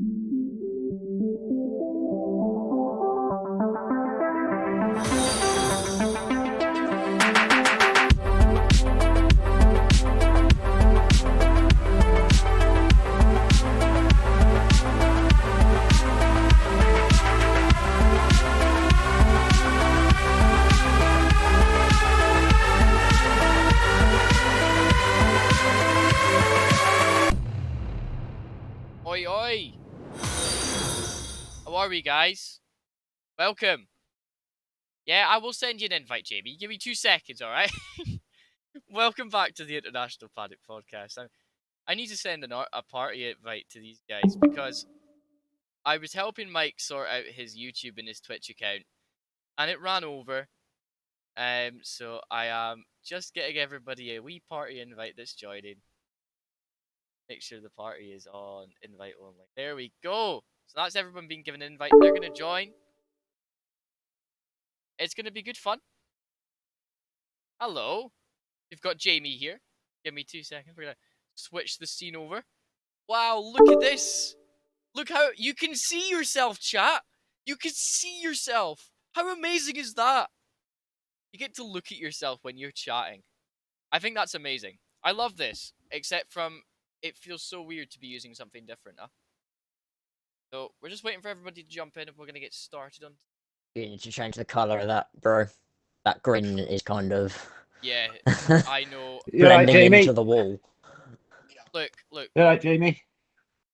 Oi, oi! How are we, guys? Welcome. Yeah, I will send you an invite, Jamie. Give me 2 seconds, alright? Welcome back to the International Paddock Podcast. I need to send a party invite to these guys because I was helping Mike sort out his YouTube and his Twitch account, and it ran over. So I am just getting everybody a wee party invite that's joining. Make sure the party is on invite only. There we go. So that's everyone being given an invite. They're going to join. It's going to be good fun. Hello. You've got Jamie here. Give me 2 seconds. We're going to switch the scene over. Wow, look at this. Look how you can see yourself, chat. You can see yourself. How amazing is that? You get to look at yourself when you're chatting. I think that's amazing. I love this, except from it feels so weird to be using something different, huh? So we're just waiting for everybody to jump in and we're going to get started on... You need to change the colour of that, bro. That green is kind of... Yeah, I know. You alright, blending Jamie? into the wall. Look. You alright, Jamie?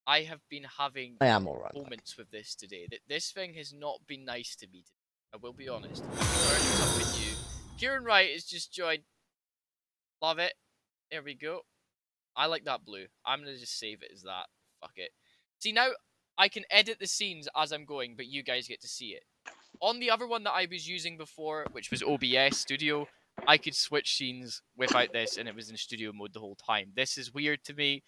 I have been having I am alright. moments with this today. This thing has not been nice to me today. I will be honest. I'm learning something new. Kieran Wright has just joined. Love it. There we go. I like that blue. I'm going to just save it as that. Fuck it. See, now I can edit the scenes as I'm going, but you guys get to see it. On the other one that I was using before, which was OBS Studio, I could switch scenes without this, and it was in studio mode the whole time. This is weird to me,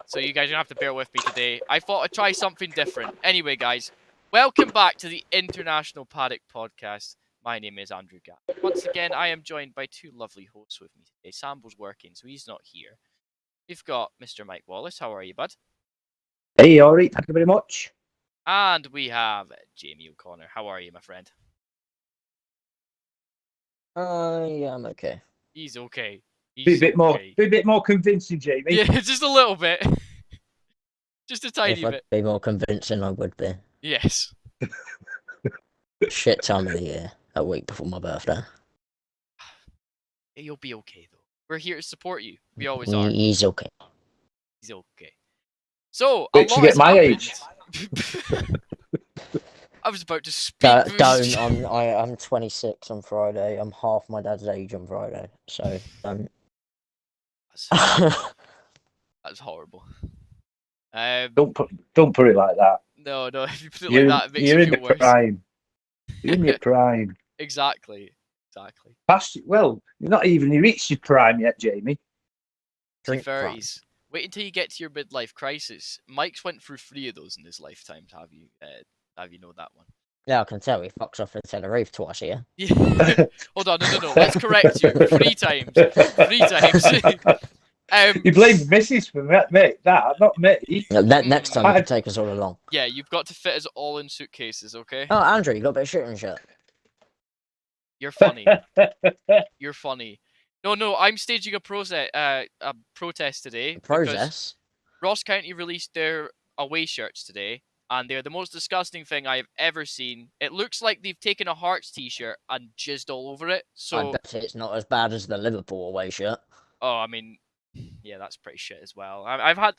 so you guys are going to have to bear with me today. I thought I'd try something different. Anyway, guys, welcome back to the International Paddock Podcast. My name is Andrew Gatt. Once again, I am joined by 2 lovely hosts with me today. Sambo's working, so he's not here. We've got Mr. Mike Wallace. How are you, bud? Hey, alright, thank you very much. And we have Jamie O'Connor. How are you, my friend? Yeah, I'm okay. He's okay. Be a bit more convincing, Jamie. Yeah, just a little bit. Just a tiny If I'd bit. be more convincing, I would be. Yes. Shit time of the year. A week before my birthday. You'll be okay, though. We're here to support you. We always are. He's okay. He's okay. So, a Wait, lot you get has my happened. age. I was about to speak. Don't. I'm 26 on Friday. I'm half my dad's age on Friday. So don't. That's horrible. Don't put it like that. No. If you put it like that, it makes you're you in feel the worse. prime. You're in your prime. Exactly. Well, you're not even reached your prime yet, Jamie. Drink 30s. Wait until you get to your midlife crisis. Mike's went through 3 of those in his lifetime. Have you know that one? Yeah, I can tell he fucks off the Tenerife twice here. Yeah. Hold on, no. Let's correct you. 3 times. 3 times. You blame the missus for that, mate. That, not me. Next time you can take us all along. Yeah, you've got to fit us all in suitcases, okay? Oh, Andrew, you got a bit of shit in your shirt. You're funny. You're funny. No, I'm staging a protest today. Process? Ross County released their away shirts today, and they're the most disgusting thing I've ever seen. It looks like they've taken a Hearts t-shirt and jizzed all over it. So I bet it's not as bad as the Liverpool away shirt. Oh, I mean, yeah, that's pretty shit as well. I've had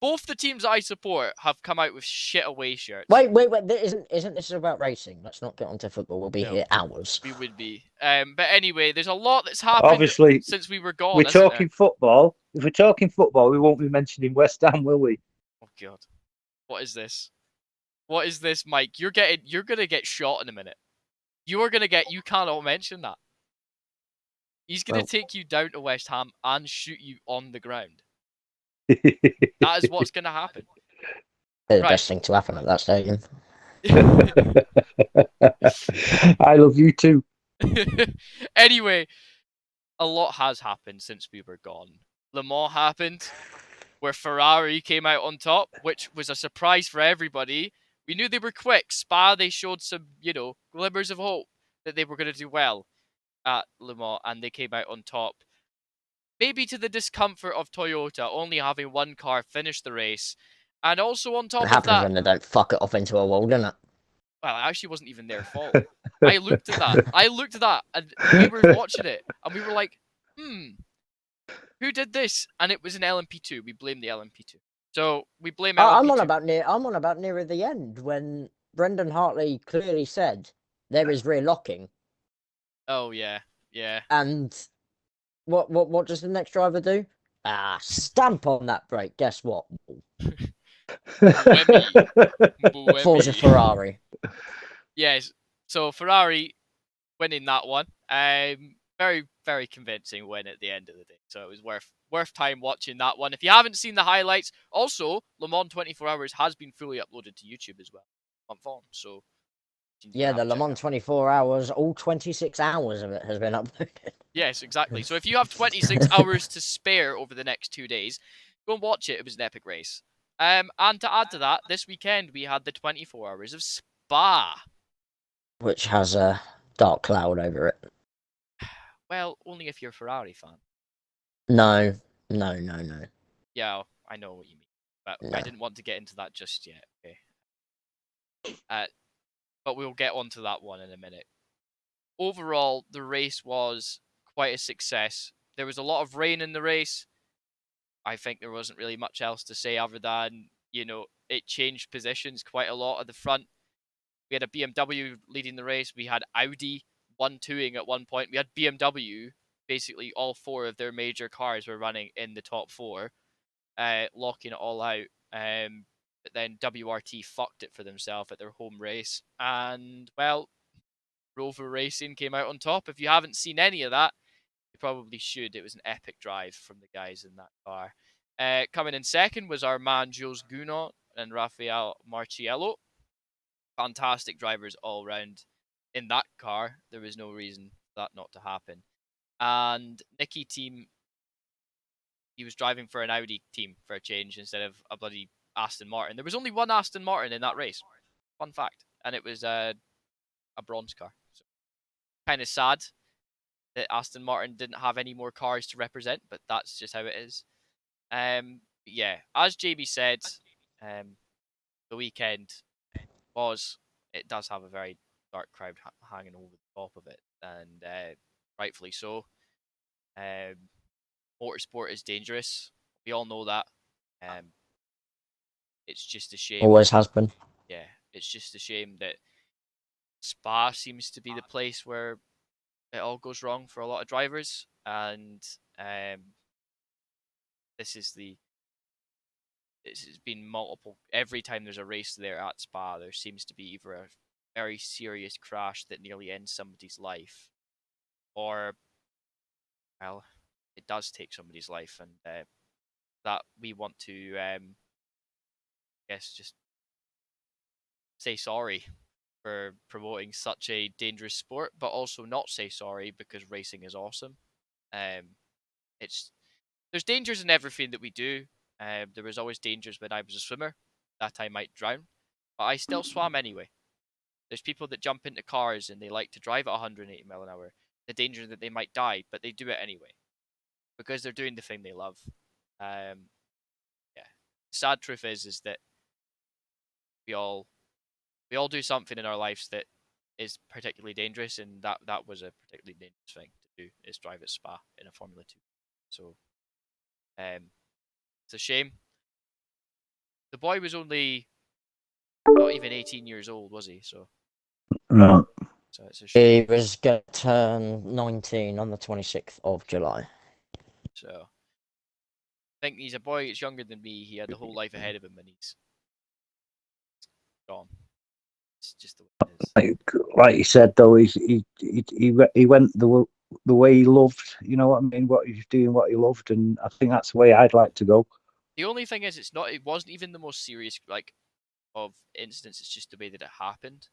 both the teams I support have come out with shit away shirts. Wait! Isn't this about racing? Let's not get onto football. We'll be here hours. We would be. But anyway, there's a lot that's happened. Obviously, since we were gone. We're talking football. If we're talking football, we won't be mentioning West Ham, will we? Oh God, what is this? What is this, Mike? You're gonna get shot in a minute. You cannot mention that. He's gonna take you down to West Ham and shoot you on the ground. That is what's going to happen. The best thing to happen at that stadium. I love you too. Anyway, a lot has happened since we were gone. Le Mans happened. where Ferrari came out on top, which was a surprise for everybody. We knew they were quick. Spa, they showed some, glimmers of hope that they were going to do well at Le Mans, and they came out on top. Maybe to the discomfort of Toyota only having one car finish the race. And also on It top of happens that, when they don't fuck it off into a wall, doesn't it? well, it actually wasn't even their fault. I looked at that, and we were watching it, and we were like, who did this? And it was an LMP2. We blame the LMP2. So we blame I'm on LMP2. about nearer the end when Brendan Hartley clearly said there is rear locking. Oh yeah, yeah. And what does the next driver do? Stamp on that brake. Guess what? Buemi. Forza Buemi. Ferrari. Yes. So Ferrari winning that one. Very, very convincing win at the end of the day. So it was worth time watching that one. If you haven't seen the highlights, also Le Mans 24 Hours has been fully uploaded to YouTube as well. Month on, so you can go Yeah, have the a Le check Mans out. 24 hours, all 26 hours of it has been uploaded. Yes, exactly. So if you have 26 hours to spare over the next 2 days, go and watch it. It was an epic race. And to add to that, this weekend we had the 24 Hours of Spa. Which has a dark cloud over it. Well, only if you're a Ferrari fan. No. Yeah, I know what you mean, but No. I didn't want to get into that just yet. Okay. But we'll get onto that one in a minute. Overall, the race was quite a success. There was a lot of rain in the race. I think there wasn't really much else to say other than, it changed positions quite a lot at the front. We had a BMW leading the race. We had Audi 1-2ing at one point. We had BMW, basically all four of their major cars were running in the top four, locking it all out. But then WRT fucked it for themselves at their home race. And, well, Rover Racing came out on top. If you haven't seen any of that, you probably should. It was an epic drive from the guys in that car. Coming in second was our man Jules Gounod and Rafael Marciello. Fantastic drivers all round in that car. There was no reason for that not to happen. And Nicky team, he was driving for an Audi team for a change instead of a bloody Aston Martin. There was only one Aston Martin in that race. Fun fact. And it was a bronze car. So, kind of sad that Aston Martin didn't have any more cars to represent, but that's just how it is. Yeah, as JB said, the weekend it does have a very dark crowd hanging over the top of it, and rightfully so. Motorsport is dangerous. We all know that. It's just a shame. Always has been. Yeah, it's just a shame that Spa seems to be the place where it all goes wrong for a lot of drivers, and this has been multiple. Every time there's a race there at Spa, there seems to be either a very serious crash that nearly ends somebody's life, or, well, it does take somebody's life, and that we want to, guess, just say sorry for promoting such a dangerous sport, but also not say sorry because racing is awesome. It's There's dangers in everything that we do. There was always dangers when I was a swimmer that I might drown, but I still swam anyway. There's people that jump into cars and they like to drive at 180 mile an hour. The danger that they might die, but they do it anyway because they're doing the thing they love. Yeah. Sad truth is that we all do something in our lives that is particularly dangerous, and that was a particularly dangerous thing to do, is drive at Spa in a Formula 2. So, it's a shame. The boy was only not even 18 years old, was he? So No. it's a He shame. was going to turn 19 on the 26th of July. So I think he's a boy. It's younger than me. He had the whole life ahead of him, and he's gone. It's just the way it is. Like you said, though, he went the way he loved. You know what I mean? What he's doing, what he loved, and I think that's the way I'd like to go. The only thing is, it wasn't even the most serious of incidents. It's just the way that it happened.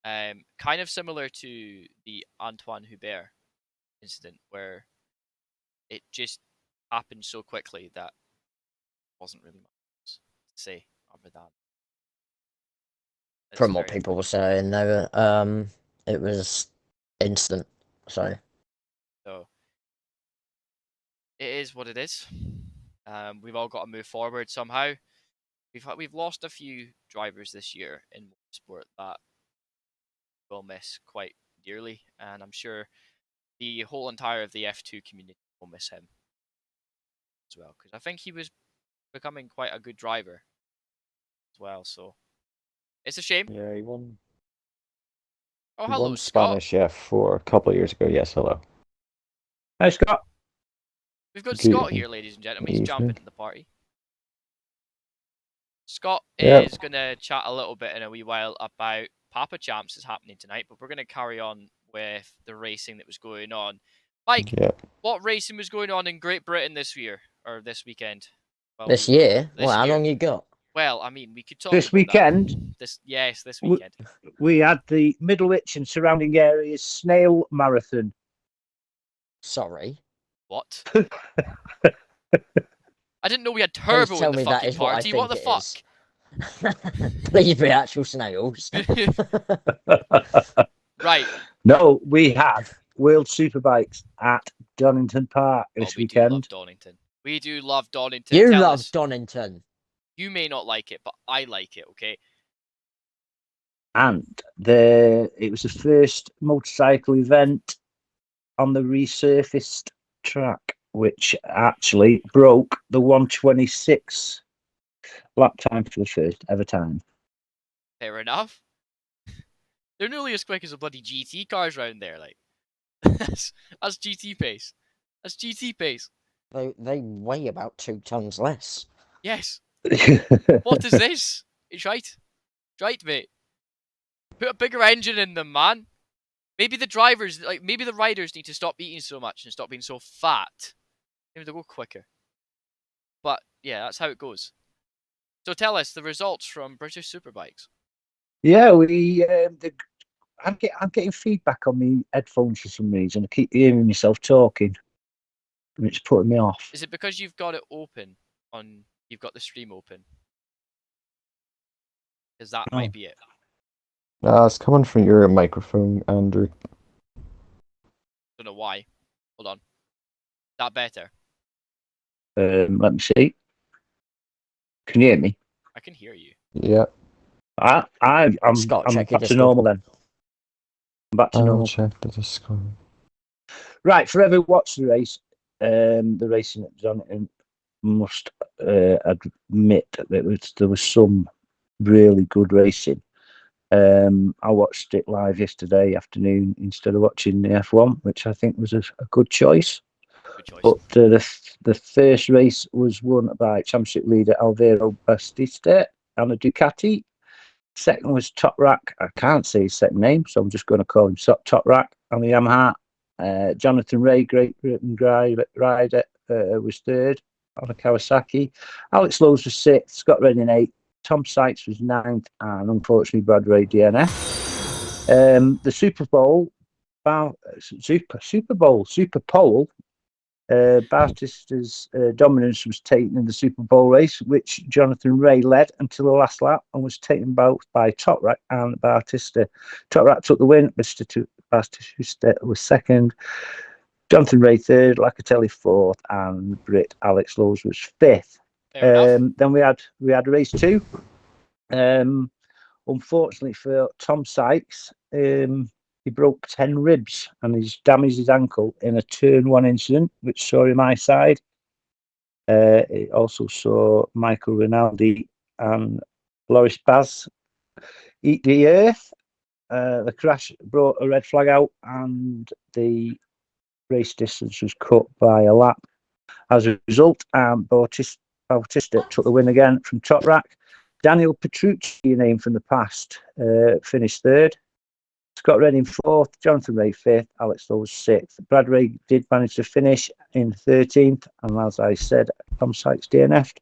Kind of similar to the Antoine Hubert incident, where it just happened so quickly that wasn't really much else to say other than it's From what very people were unfortunate. saying, it was instant. So So it is what it is. We've all got to move forward somehow. We've lost a few drivers this year in motorsport that we'll miss quite dearly, and I'm sure the whole entire of the F2 community will miss him as well because I think he was becoming quite a good driver as well. So it's a shame. Yeah, he won. Oh, He hello, won Scott. Spanish F4 a couple of years ago. Yes, hello. Hey, Scott. We've got Good Scott evening. here, ladies and gentlemen. He's Evening. jumping in the party. Scott Yep. is going to chat a little bit in a wee while about Papa Champs is happening tonight, but we're going to carry on with the racing that was going on. Mike, Yep. what racing was going on in Great Britain this year or this weekend? Well, this year, well, this how year. long you got? Well, I mean, we could talk This about that. weekend, This we, weekend. we had the Middlewich and surrounding areas snail marathon. Sorry. What? I didn't know we had Please turbo tell in the me that fucking is what I party. What think the it fuck? is. Please be actual snails. Right. No, we had World Superbikes at Donington Park Oh, this we do love weekend. Donington. We do love Donington. You Tell love us. Donington. You may not like it, but I like it, okay? And it was the first motorcycle event on the resurfaced track, which actually broke the 126 lap time for the first ever time. Fair enough. They're nearly as quick as the bloody GT cars round there, like. That's GT pace. That's GT pace. They weigh about 2 tons less. Yes. What is this? It's right. It's right, mate. Put a bigger engine in them, man. Maybe the drivers, like, maybe the riders need to stop eating so much and stop being so fat. Maybe they'll go quicker. But, yeah, that's how it goes. So tell us the results from British Superbikes. Yeah, I'm getting feedback on my headphones for some reason. I keep hearing myself talking, and it's putting me off. Is it because you've got it open on, you've got the stream open? Because that Oh. might be it. It's coming from your microphone, Andrew. Don't know why. Hold on. Is that better? Let me see. Can you hear me? I can hear you. Yeah. I'm Scott, I'm check your back to Discord. normal then. I'm back to I'll normal. check the Discord. Right, for everyone watched the race, the racing at Donington must admit that there was some really good racing. I watched it live yesterday afternoon instead of watching the F1, which I think was a good choice. Good choice. But the first race was won by championship leader Alvaro Bastista and a Ducati. Second was Top Rack. I can't say his second name, so I'm just going to call him Top Rack on the Yamaha. Jonathan Ray, Great Britain rider, was third on a Kawasaki. Alex Lowe's was sixth. Scott Redding eighth. Tom Sykes was ninth, and unfortunately Brad Ray DNF. The Super Pole. Bautista's dominance was taken in the Super Bowl race, which Jonathan Ray led until the last lap and was taken both by Toprak and Bautista. Toprak took the win, Bautista was second, Jonathan Ray third, Locatelli fourth, and Brit Alex Lowe's was fifth. Fair enough. Then we had race two. Unfortunately for Tom Sykes, he broke 10 ribs and he's damaged his ankle in a turn one incident, which saw him outside. It also saw Michael Rinaldi and Loris Baz eat the earth. The crash brought a red flag out and the race distance was cut by a lap. As a result, Bautista took the win again from Top Rack. Daniel Petrucci, a name from the past, finished third. Scott Redding fourth, Jonathan Ray fifth, Alex Lowe sixth. Brad Ray did manage to finish in 13th, and as I said, Tom Sykes DNF'd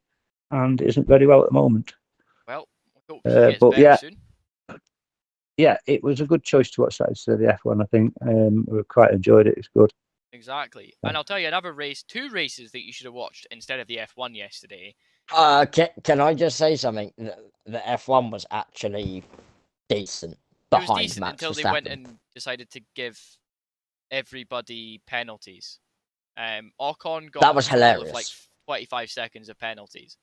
and isn't very well at the moment. Well, I hope he gets But better soon. yeah, it was a good choice to watch that instead of the F1. I think we quite enjoyed it. It's good. Exactly. And I'll tell you another race, 2 races that you should have watched instead of the F1 yesterday. Can I just say something? The F1 was actually decent It was behind decent Max until they went Verstappen. and decided to give everybody penalties. Ocon got That was a total of like hilarious. 25 seconds of penalties.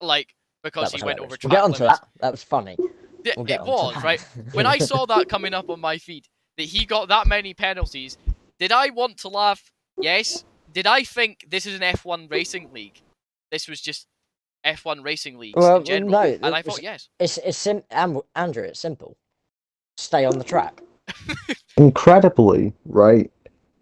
Like, because That was he went over hilarious. We'll get track onto limits. that. That was funny. Yeah, We'll get it onto was, right? that. When I saw that coming up on my feed, that he got that many penalties, did I want to laugh? Yes. Did I think this is an F1 racing league? This was just F1 racing leagues in Well, general? no, And I thought, yes. Andrew, it's simple. Stay on the track. incredibly, right,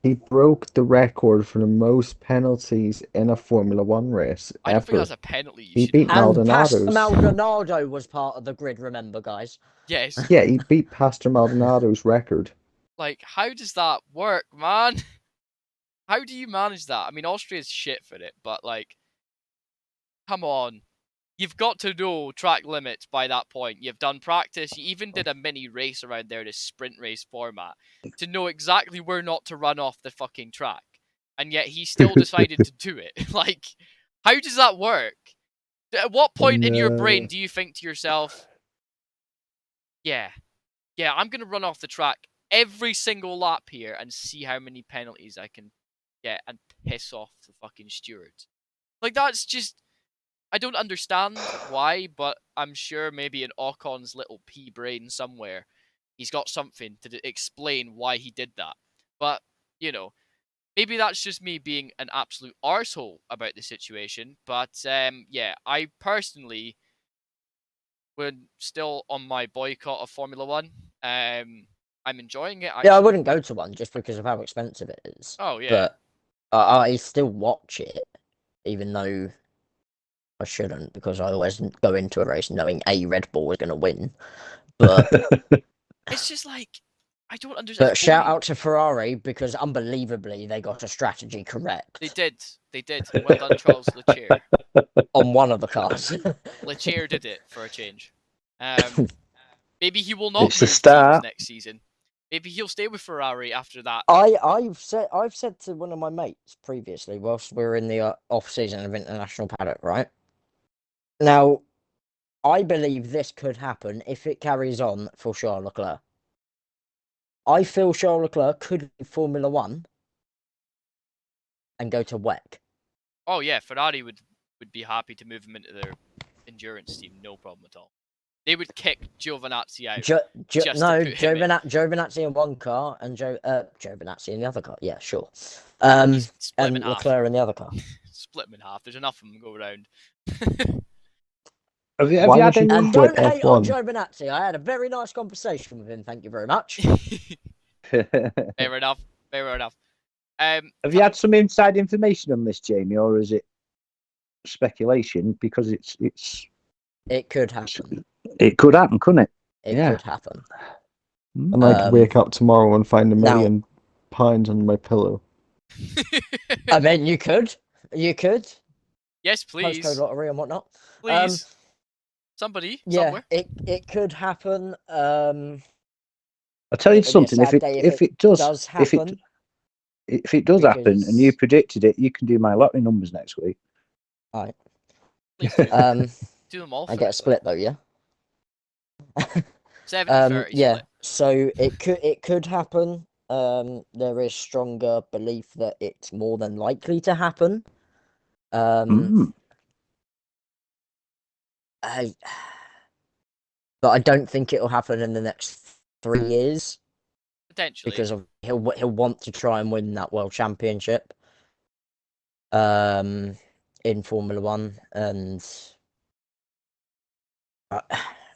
he broke the record for the most penalties in a Formula One race I don't think that's ever. a penalty you He should beat have. And Pastor Maldonado's. Maldonado was part of the grid, remember, guys? Yes. Yeah, he beat Pastor Maldonado's record. Like, how does that work, man? How do you manage that? I mean, Austria's shit for it, but, like, come on. You've got to know track limits by that point. You've done practice. You even did a mini race around there, this sprint race format, to know exactly where not to run off the fucking track. And yet he still decided to do it. Like, how does that work? At what point in your brain No. do you think to yourself, yeah, I'm going to run off the track every single lap here and see how many penalties I can get and piss off the fucking stewards? Like, that's just... I don't understand why, but I'm sure maybe in Ocon's little pea brain somewhere, he's got something to explain why he did that. But, you know, maybe that's just me being an absolute arsehole about the situation. But, yeah, I personally would still on my boycott of Formula One. I'm enjoying it, Yeah, I actually. wouldn't go to one just because of how expensive it is. Oh, yeah. But I still watch it, even though I shouldn't, because I always go into a race knowing a Red Bull is going to win. But It's just like, I don't understand. It's shout boring. out to Ferrari because unbelievably they got a strategy They correct did. They did. Well done, Charles Leclerc. on one of the cars. Leclerc did it for a change. Maybe he will not It's a move teams start. next season. Maybe he'll stay with Ferrari after that. I've said to one of my mates previously, whilst we were in the off season of international paddock, right? Now, I believe this could happen if it carries on for Charles Leclerc. I feel Charles Leclerc could be Formula One and go to WEC. Oh yeah, Ferrari would be happy to move him into their endurance team, no problem at all. They would kick Giovinazzi out just to put him in. Joe Benazzi in one car and Joe Benazzi in the other car. Yeah, sure. He's split him in And half. Leclerc in the other car. Split him in half. There's enough of them to go around. Have you Why had would you any? And quit don't hate on F1? Joe Benazzi. I had a very nice conversation with him. Thank you very much. Fair enough. Fair enough. Have you had some inside information on this, Jamie, or is it speculation? Because It could happen. it could happen, couldn't it? It Yeah. could happen. And I could wake up tomorrow and find £1,000,000 under my pillow. I mean, you could. You could. Yes, please. Postcode lottery and whatnot. Please. Somebody, Yeah, somewhere. it could happen. I'll tell you It'd be a something. sad day If it does happen. if it does happen and you predicted it, you can do my lottery numbers next week. All right. Please do. Do them all I first. get a split though, yeah. 70-30 yeah. split. So it could happen. There is stronger belief that it's more than likely to happen. But I don't think it'll happen in the next 3 years Potentially. because he'll want to try and win that world championship. In Formula One, and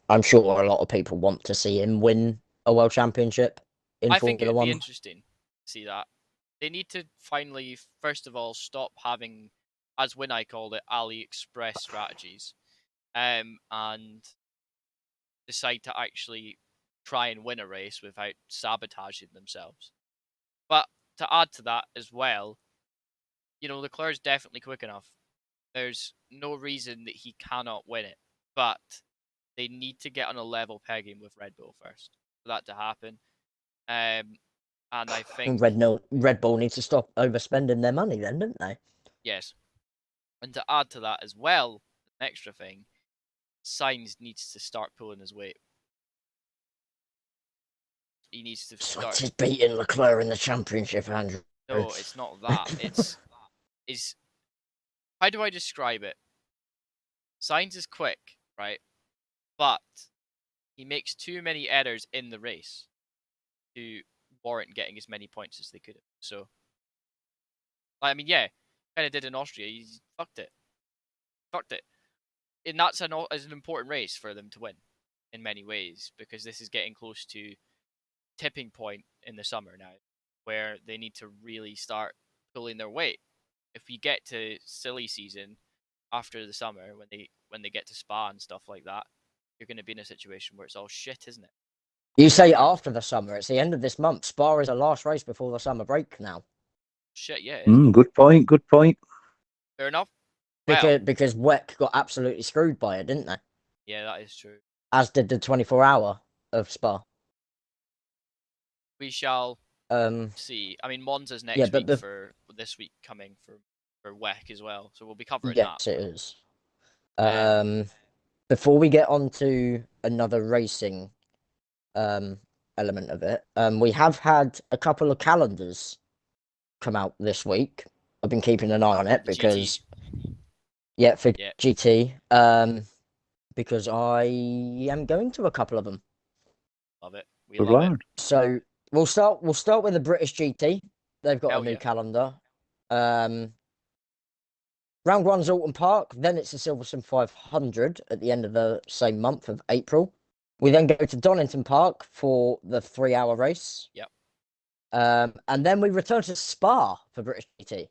I'm sure a lot of people want to see him win a world championship in I think Formula it'd be One. interesting to see that. They need to finally, first of all, stop having, as when I called it, AliExpress strategies, and decide to actually try and win a race without sabotaging themselves. But to add to that as well, you know, Leclerc's definitely quick enough. There's no reason that he cannot win it. But they need to get on a level pegging with Red Bull first for that to happen. And I think Red Bull needs to stop overspending their money then, don't they? yes. And to add to that as well, an extra thing, Sainz needs to start pulling his weight. He needs to start. Sweat is beating Leclerc in the championship, Andrew. No, it's not that. It's is. How do I describe it? Sainz is quick, right? But he makes too many errors in the race to warrant getting as many points as they could have. So, I mean, yeah, kind of did in Austria. He fucked it. Fucked it. And that's an important race for them to win in many ways because this is getting close to tipping point in the summer now where they need to really start pulling their weight. If we get to silly season after the summer when they get to Spa and stuff like that, you're going to be in a situation where it's all shit, isn't it? You say after the summer, it's the end of this month. Spa is the last race before the summer break now. Shit, yeah. It is. Good point. Good point. Fair enough. Well, Because WEC got absolutely screwed by it, didn't they? yeah, that is true. As did the 24-hour of Spa. We shall Um, see. I mean, Monza's next yeah, but week for this week coming for WEC as well, so we'll be covering that. yes, it is. Um, Before we get on to another racing element of it, we have had a couple of calendars come out this week. I've been keeping an eye on it the GT. yeah, for Yeah. GT, because I am going to a couple of them. Love it. We Good love it. lad. So we'll start with the British GT. They've got Hell a new yeah. calendar. Round one's Alton Park, then it's the Silverstone 500 at the end of the same month of April. We then go to Donington Park for the 3-hour race. Yep. And then we return to Spa for British GT.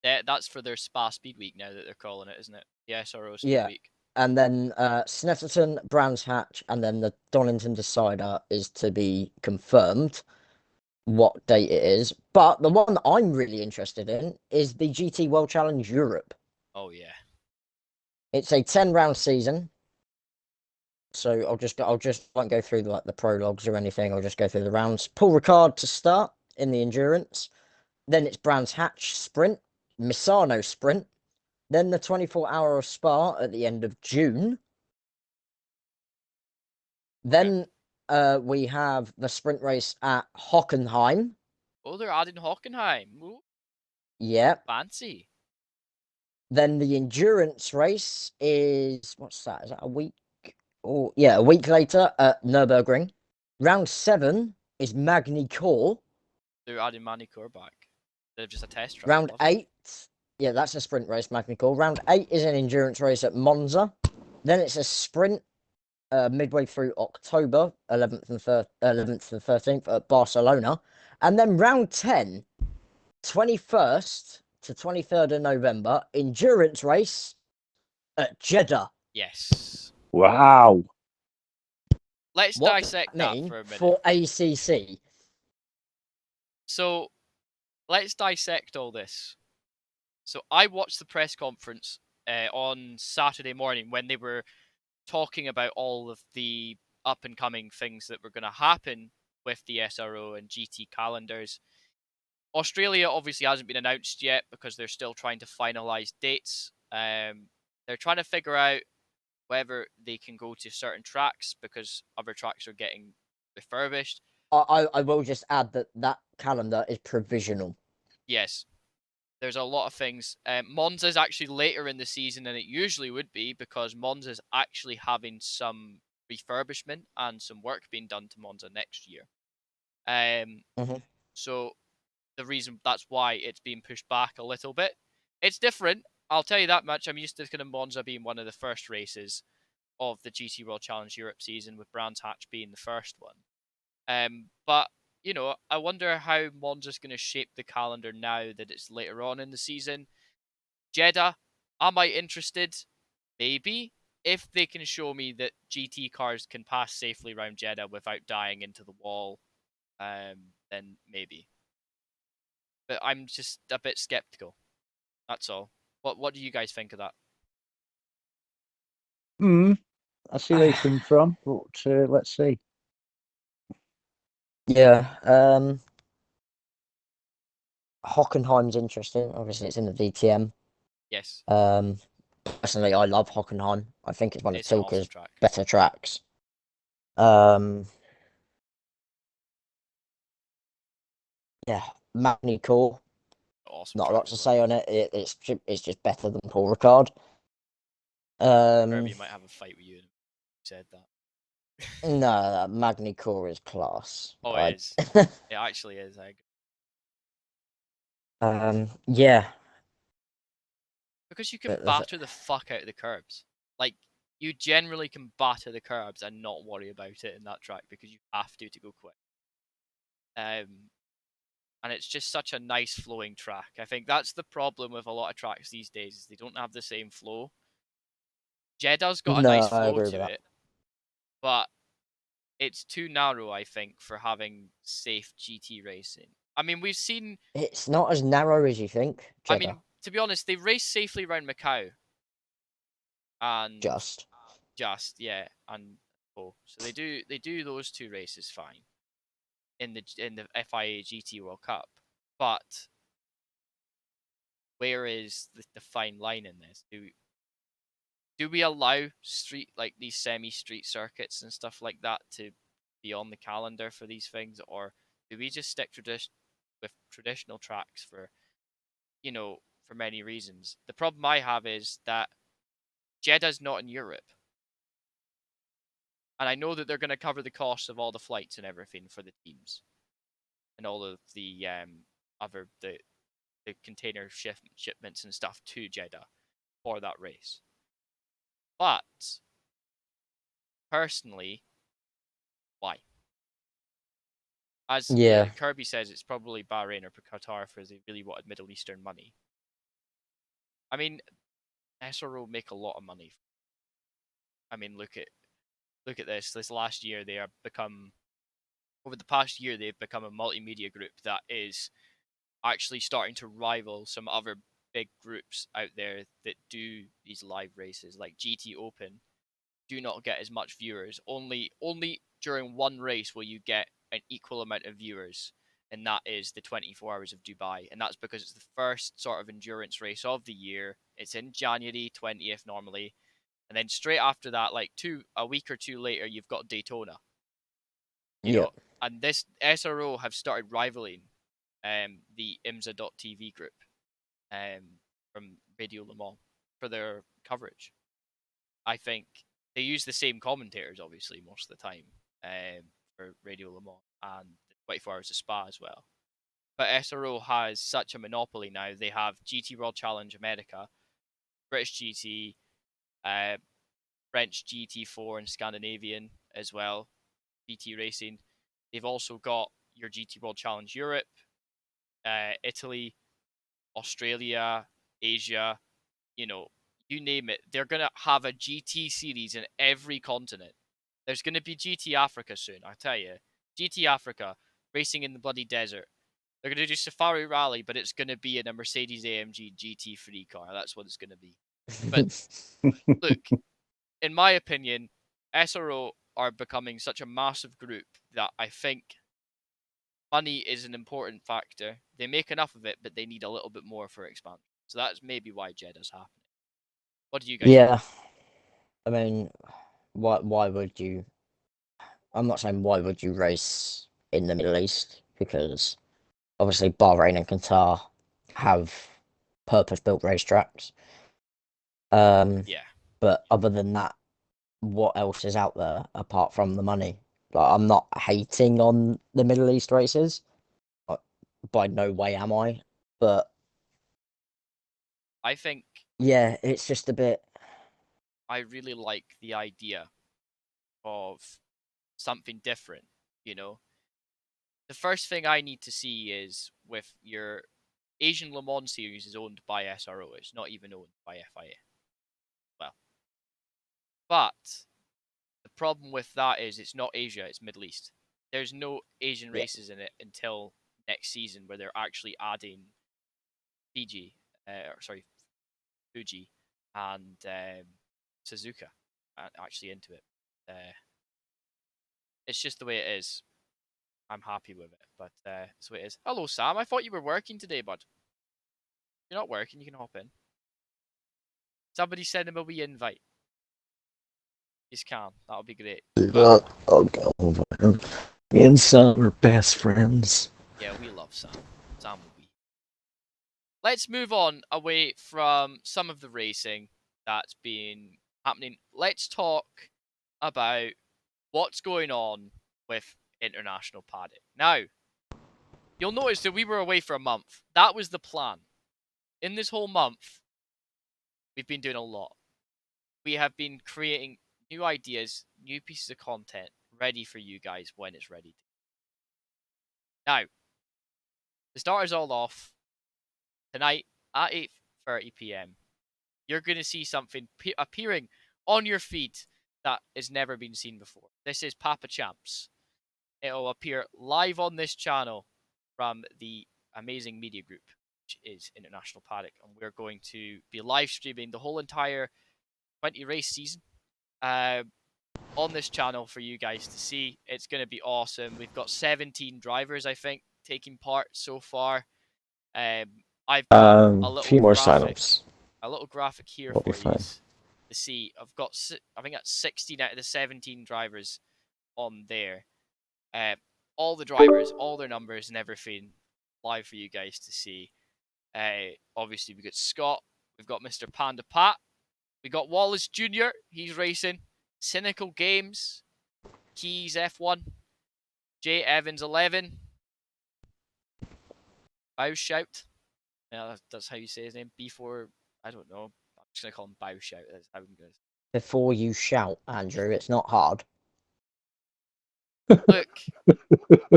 That's for their Spa Speed Week now that they're calling it, isn't it? The SRO Speed Yeah. Week. And then Snetterton, Brands Hatch, and then the Donington Decider is to be confirmed what date it is. But the one that I'm really interested in is the GT World Challenge Europe. Oh yeah. It's a 10-round season. So I'll just won't go through the prologues or anything. I'll just go through the rounds. Paul Ricard to start in the endurance. Then it's Brands Hatch sprint, Misano sprint. Then the 24-hour of Spa at the end of June. Then we have the sprint race at Hockenheim. Oh, they're adding Hockenheim. Ooh, Yeah. fancy. Then the endurance race is what's that? Is that a week? Or yeah, a week later at Nürburgring. Round 7 is Magny Core. They're adding Manicure back. They're just a test track. Round Love it. 8, yeah, that's a sprint race, Magny Core. Round 8 is an endurance race at Monza. Then it's a sprint midway through October, 11th and 13th at Barcelona. And then round 10, 21st to 23rd of November, endurance race at Jeddah. Yes. Wow. Let's What dissect does that that mean for a minute. for ACC? So, let's dissect all this. So, I watched the press conference on Saturday morning when they were talking about all of the up and coming things that were going to happen with the SRO and GT calendars. Australia obviously hasn't been announced yet because they're still trying to finalize dates. They're trying to figure out whether they can go to certain tracks because other tracks are getting refurbished. I will just add that calendar is provisional. Yes, there's a lot of things. Monza's actually later in the season than it usually would be because Monza's actually having some refurbishment and some work being done to Monza next year. So the reason that's why it's being pushed back a little bit. It's different. I'll tell you that much. I'm used to kind of Monza being one of the first races of the GT World Challenge Europe season, with Brands Hatch being the first one. But you know, I wonder how Monza's going to shape the calendar now that it's later on in the season. Jeddah, am I interested? Maybe. If they can show me that GT cars can pass safely around Jeddah without dying into the wall, then maybe. But I'm just a bit skeptical. That's all. What do you guys think of that? I see where you're coming from, but let's see. Yeah. Hockenheim's interesting. Obviously, it's in the DTM. Yes, Personally, I love Hockenheim. I think it's one of it's an awesome Tilke's track. better tracks. Um, yeah, Magny Core. Awesome Not a track lot as to well. say on it. It's just better than Paul Ricard. Kirby might have a fight with you. You said that. No, Magny Core is class. Oh, it I, is. It actually is. I agree. yeah, Because you can but batter the fuck out of the curbs. Like, you generally can batter the curbs and not worry about it in that track because you have to go quick. And it's just such a nice flowing track. I think that's the problem with a lot of tracks these days is they don't have the same flow. Jeddah's got a no, nice I flow agree with to that. it, but it's too narrow, I think, for having safe GT racing. I mean, we've seen. It's not as narrow as you think, I Jeddah. mean, to be honest, they race safely around Macau and Just. and oh, so they do those two races fine in the FIA GT World Cup, but where is the fine line in this? Do we allow street like these semi-street circuits and stuff like that to be on the calendar for these things, or do we just stick with traditional tracks for for many reasons? The problem I have is that Jeddah's not in Europe, and I know that they're going to cover the cost of all the flights and everything for the teams and all of the other the container shipments and stuff to Jeddah for that race. But personally, why? As Yeah. Kirby says, it's probably Bahrain or Qatar for they really wanted Middle Eastern money. I mean, SRO make a lot of money. I mean, look at this. This last year, they have become over the past year they've become a multimedia group that is actually starting to rival some other big groups out there that do these live races, like GT Open. Do not get as much viewers. Only during one race will you get an equal amount of viewers, and that is the 24 Hours of Dubai, and that's because it's the first sort of endurance race of the year. It's in January 20th normally, and then straight after that, like a week or two later, you've got Daytona. You Yeah. know, and this SRO have started rivaling the IMSA.TV group from Radio Le Mans for their coverage. I think they use the same commentators, obviously, most of the time for Radio Le Mans and 24 Hours of Spa as well. But SRO has such a monopoly now. They have GT World Challenge America, British GT, uh, French GT4, and Scandinavian as well, GT Racing. They've also got your GT World Challenge Europe, Italy, Australia, Asia, you name it. They're going to have a GT series in every continent. There's going to be GT Africa soon, I tell you. GT Africa, racing in the bloody desert. They're going to do Safari Rally, but it's going to be in a Mercedes AMG GT3 car. That's what it's going to be. But look, in my opinion, SRO are becoming such a massive group that I think money is an important factor. They make enough of it, but they need a little bit more for expansion. So that's maybe why Jeddah's happening. What do you guys think? Yeah. I mean, why would you? I'm not saying why would you race in the Middle East because obviously Bahrain and Qatar have purpose-built racetracks. Yeah. But other than that, what else is out there apart from the money? Like, I'm not hating on the Middle East races. Like, by no way am I. But I think yeah, it's just a bit. I really like the idea of something different, you know? The first thing I need to see is with your Asian Le Mans series is owned by SRO. It's not even owned by FIA. Well, but the problem with that is it's not Asia, it's Middle East. There's no Asian Yeah, races in it until next season where they're actually adding Fiji, sorry, Fuji and Suzuka actually into it. Uh, it's just the way it is. I'm happy with it. But that's what it is. Hello, Sam. I thought you were working today, bud. If you're not working, you can hop in. Somebody send him a wee invite. Just can. That'll be great. Do But, that. I'll go over him. Me and Sam are best friends. yeah, we love Sam. Sam will be. Let's move on away from some of the racing that's been happening. Let's talk about what's going on with International Paddock. Now, you'll notice that we were away for a month. That was the plan. In this whole month, we've been doing a lot. We have been creating new ideas, new pieces of content ready for you guys when it's ready. Now, the starters all off tonight at 8:30 p.m. You're going to see something appearing on your feed that has never been seen before. This is Papa Champs. It'll appear live on this channel from the amazing media group, which is International Paddock, and we're going to be live streaming the whole entire 20 race season on this channel for you guys to see. It's going to be awesome. We've got 17 drivers, I think, taking part so far. I've got a little few more graphic, signups. a little graphic here Will be for you fine. to see. I've got, I think that's 16 out of the 17 drivers on there. All the drivers, all their numbers and everything live for you guys to see. Obviously, we've got Scott, we've got Mr. Panda Pat, we got Wallace Jr., he's racing, Cynical Games, Keys F1, Jay Evans 11, Shout. Yeah, that's how you say his name. Before, I don't know. I'm just going to call him Shout. That's how I'm going to. Before you shout, Andrew, it's not hard. Look,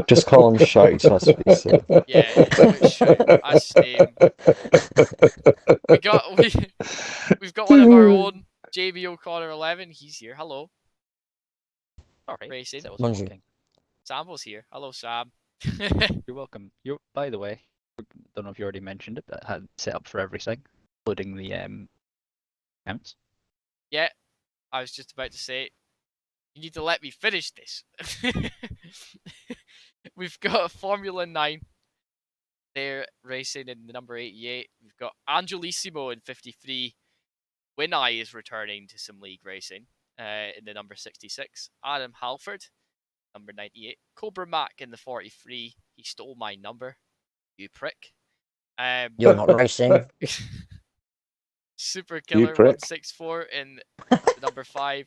Just call him Shite, that's what he said. yeah, call it Shout. That's his name. We've got one of our own, JB O'Connor 11. He's here. Hello. Sorry, Racing. that wasn't Bonjour. working. Sambo's here. Hello, Sam. You're welcome. By the way, don't know if you already mentioned it, but I had set up for everything, including the accounts. Yeah, I was just about to say, you need to let me finish this. We've got a Formula 9. They're racing in the number 88. We've got Angelissimo in 53. Winai is returning to some league racing in the number 66. Adam Halford, number 98. Cobra Mac in the 43. He stole my number. You prick. You're not racing. Super You Killer prick. 164 in the number 5.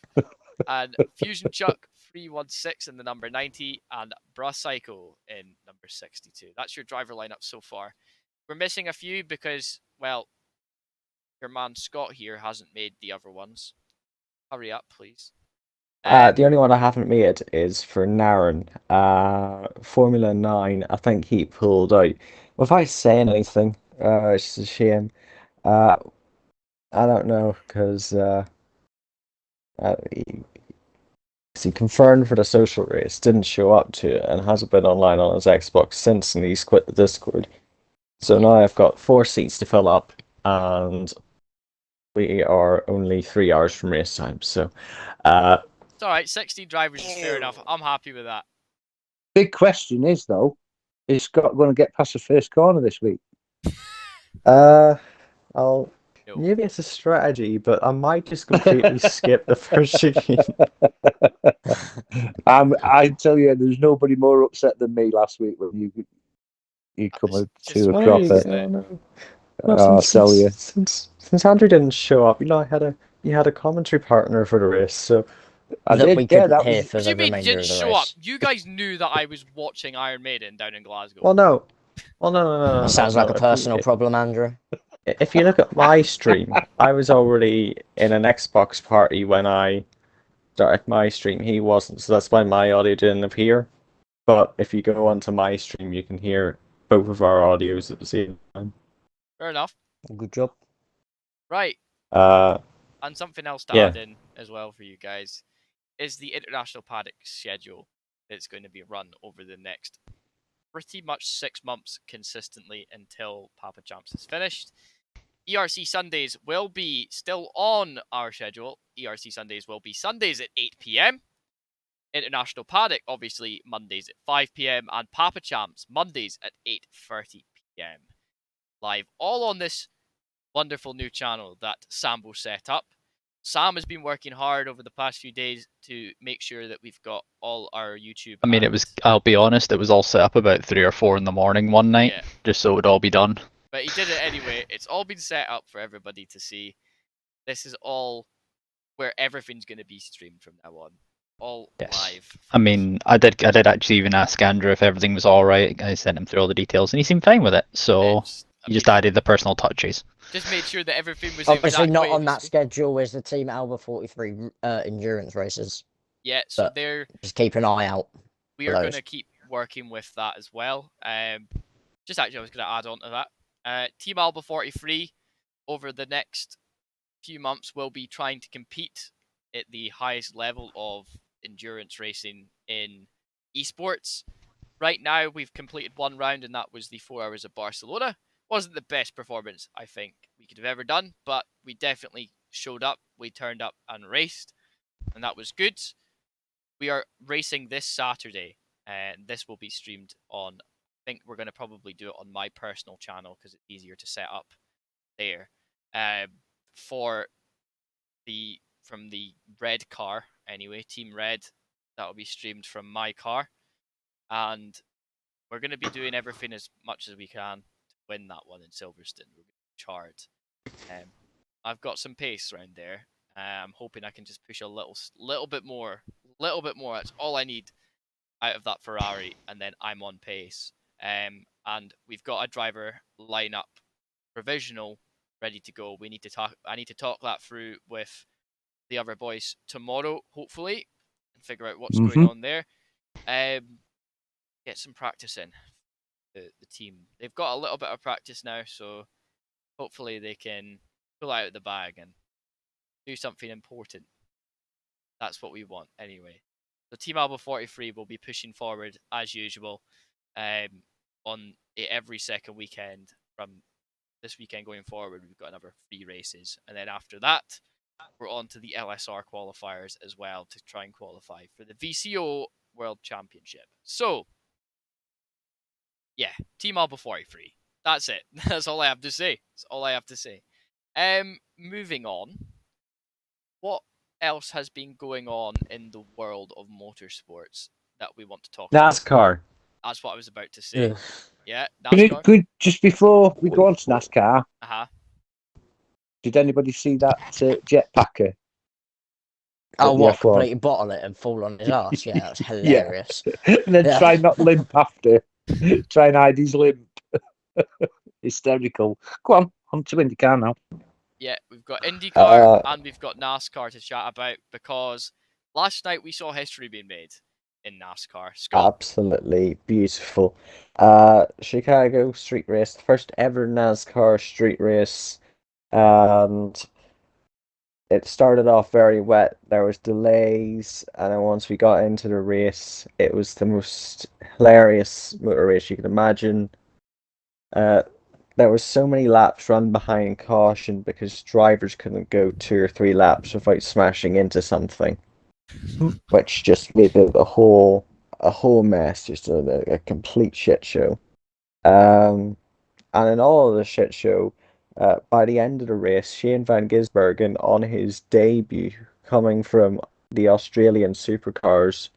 And Fusion Chuck 316 in the number 90. And Brasycho in number 62. That's your driver lineup so far. We're missing a few because, well, your man Scott here hasn't made the other ones. Hurry up, please. The only one I haven't made is for Naren. Formula 9, I think he pulled out. Without saying anything, it's just a shame. I don't know, because he confirmed for the social race, didn't show up to it, and hasn't been online on his Xbox since, and he's quit the Discord. So now I've got 4 seats to fill up, and we are only 3 hours from race time. So, It's alright, 16 drivers is fair enough. I'm happy with that. Big question is though, is Scott going to get past the first corner this week? I'll No. maybe it's a strategy, but I might just completely skip the first chicane. I tell you, there's nobody more upset than me last week when you come It's at just 2 weird, o'clock. isn't it? No, I'll tell you. since Andrew didn't show up, you had a commentary partner for the race, so I that did. we Yeah, couldn't that hear was. for What do the you mean remainder didn't of the show up? race. You guys knew that I was watching Iron Maiden down in Glasgow. well, no, no. That sounds like a If personal problem, Andrew. if you look at my stream, I was already in an Xbox party when I started my stream. He wasn't, so that's why my audio didn't appear. But if you go onto my stream, you can hear both of our audios at the same time. Fair enough. Good job. Right. Uh, And something else to Yeah. add in as well for you guys is the International Paddock schedule that's going to be run over the next pretty much 6 months consistently until Papa Champs is finished. ERC Sundays will be still on our schedule. ERC Sundays will be Sundays at 8 p.m. International Paddock, obviously, Mondays at 5 p.m. and Papa Champs, Mondays at 8:30 p.m. live, all on this wonderful new channel that Sambo set up. Sam has been working hard over the past few days to make sure that we've got all our YouTube. I mean, it was. I'll be honest. It was all set up about 3 or 4 in the morning one night, Yeah. just so it would all be done. But he did it anyway. It's all been set up for everybody to see. This is all where everything's going to be streamed from now on. All Yes. live. I mean, I did actually even ask Andrew if everything was all right. I sent him through all the details, and he seemed fine with it. So he just added the personal touches. Just made sure that everything was Obviously, exact not way it on was that schedule is the Team Alba 43 endurance races. Yeah, so But they're just keep an eye out. we for are going those. to keep working with that as well. Just actually, I was going to add on to that. Team Alba 43 over the next few months will be trying to compete at the highest level of endurance racing in esports. Right now, we've completed one round, and that was the 4 hours of Barcelona. Wasn't the best performance I think we could have ever done, but we definitely showed up. We turned up and raced, and that was good. We are racing this Saturday, and this will be streamed on. I think we're going to probably do it on my personal channel because it's easier to set up there. For from the red car anyway, Team Red, that will be streamed from my car, and we're going to be doing everything as much as we can to win that one in Silverstone. We're going to chart. I've got some pace around there. I'm hoping I can just push a little bit more. That's all I need out of that Ferrari, and then I'm on pace. And we've got a driver lineup provisional ready to go. We need to talk. I need to talk that through with the other boys tomorrow, hopefully, and figure out what's going on there. Get some practice in. The team, they've got a little bit of practice now, so hopefully they can pull out of the bag and do something important. That's what we want anyway. So Team Alba 43 will be pushing forward as usual on every second weekend. From this weekend going forward, we've got another 3 races, and then after that we're on to the LSR qualifiers as well to try and qualify for the VCO World Championship. So yeah, Team Alba 43. That's it. That's all I have to say. That's all I have to say. Moving on. What else has been going on in the world of motorsports that we want to talk about? NASCAR. That's what I was about to say. Ugh. Yeah, Could NASCAR. just before we go on to NASCAR, did anybody see that jetpacker? Oh, at the what? F1? Completely bottle it and fall on his ass? Yeah, that's Yeah. hilarious. And then Yeah. try not limp after. Try and hide his limp. Hysterical. Go on to IndyCar now. Yeah, we've got IndyCar and we've got NASCAR to chat about because last night we saw history being made in NASCAR. Scott? Absolutely beautiful. Chicago street race, the first ever NASCAR street race, and it started off very wet. There was delays, and then once we got into the race, it was the most hilarious motor race you could imagine. There was so many laps run behind caution because drivers couldn't go 2 or 3 laps without smashing into something, which just made it a whole mess, just a complete shit show. And in all of the shit show, by the end of the race, Shane Van Gisbergen, on his debut, coming from the Australian supercars,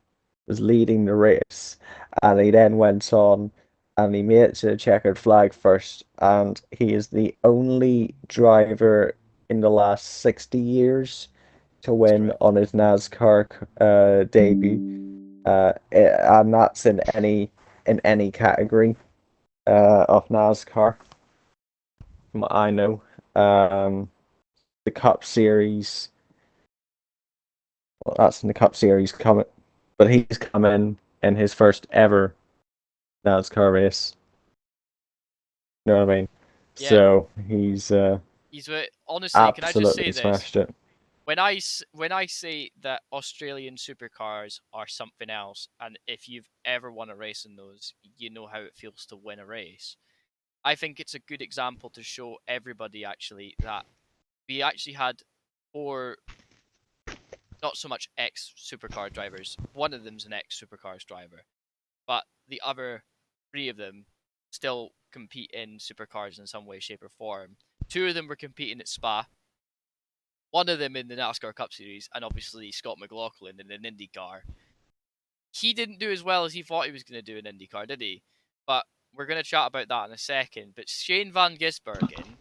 was leading the race, and he then went on and he made it to the checkered flag first, and he is the only driver in the last 60 years to win on his NASCAR debut, and that's in any category of NASCAR, from what I know. The Cup Series, well, that's in the Cup Series coming, but he's come in his first ever NASCAR race. You know what I mean? Yeah. So he's honestly, can I just say absolutely this? smashed it. When I say that Australian supercars are something else, and if you've ever won a race in those, you know how it feels to win a race. I think it's a good example to show everybody actually that we actually had 4, not so much ex supercar drivers. One of them's an ex supercars driver, but the other 3 of them still compete in supercars in some way, shape, or form. 2 of them were competing at Spa. One of them in the NASCAR Cup Series, and obviously Scott McLaughlin in an IndyCar. He didn't do as well as he thought he was going to do in IndyCar, did he? But we're going to chat about that in a second. But Shane Van Gisbergen,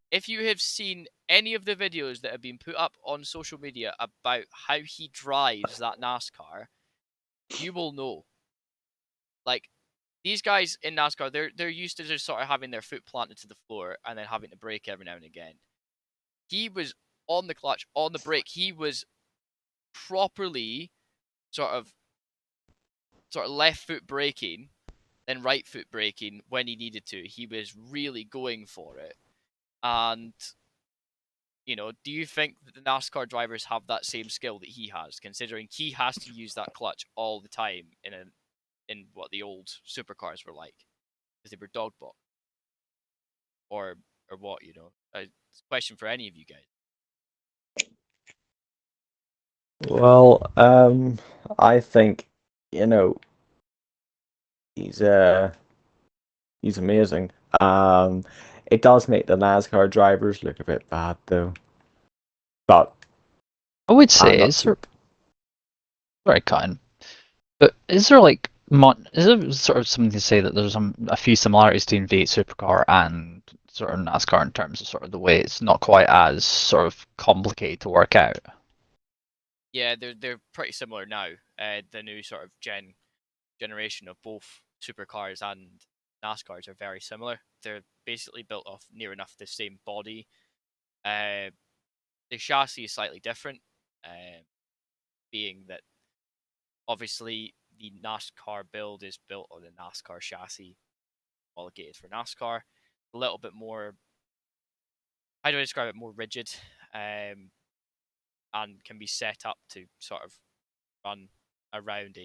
if you have seen any of the videos that have been put up on social media about how he drives that NASCAR, you will know. Like, these guys in NASCAR, they're used to just sort of having their foot planted to the floor and then having to brake every now and again. He was on the clutch, on the brake. He was properly sort of left foot braking, then right foot braking when he needed to. He was really going for it. And, you know, do you think that the NASCAR drivers have that same skill that he has, considering he has to use that clutch all the time in what the old supercars were like, because they were dog block, or what, you know? It's a question for any of you guys. Well, I think, you know, he's amazing. It does make the NASCAR drivers look a bit bad though. But I would I'm say not is there very kind, but is there like is there sort of something to say that there's a few similarities between V8 Supercar and sort of NASCAR in terms of sort of the way it's not quite as sort of complicated to work out? Yeah, they're pretty similar now. The new sort of generation of both supercars and NASCARs are very similar. They're basically built off near enough the same body. The chassis is slightly different, being that obviously the NASCAR build is built on the NASCAR chassis, homologated for NASCAR. A little bit more, how do I describe it, more rigid, and can be set up to sort of run around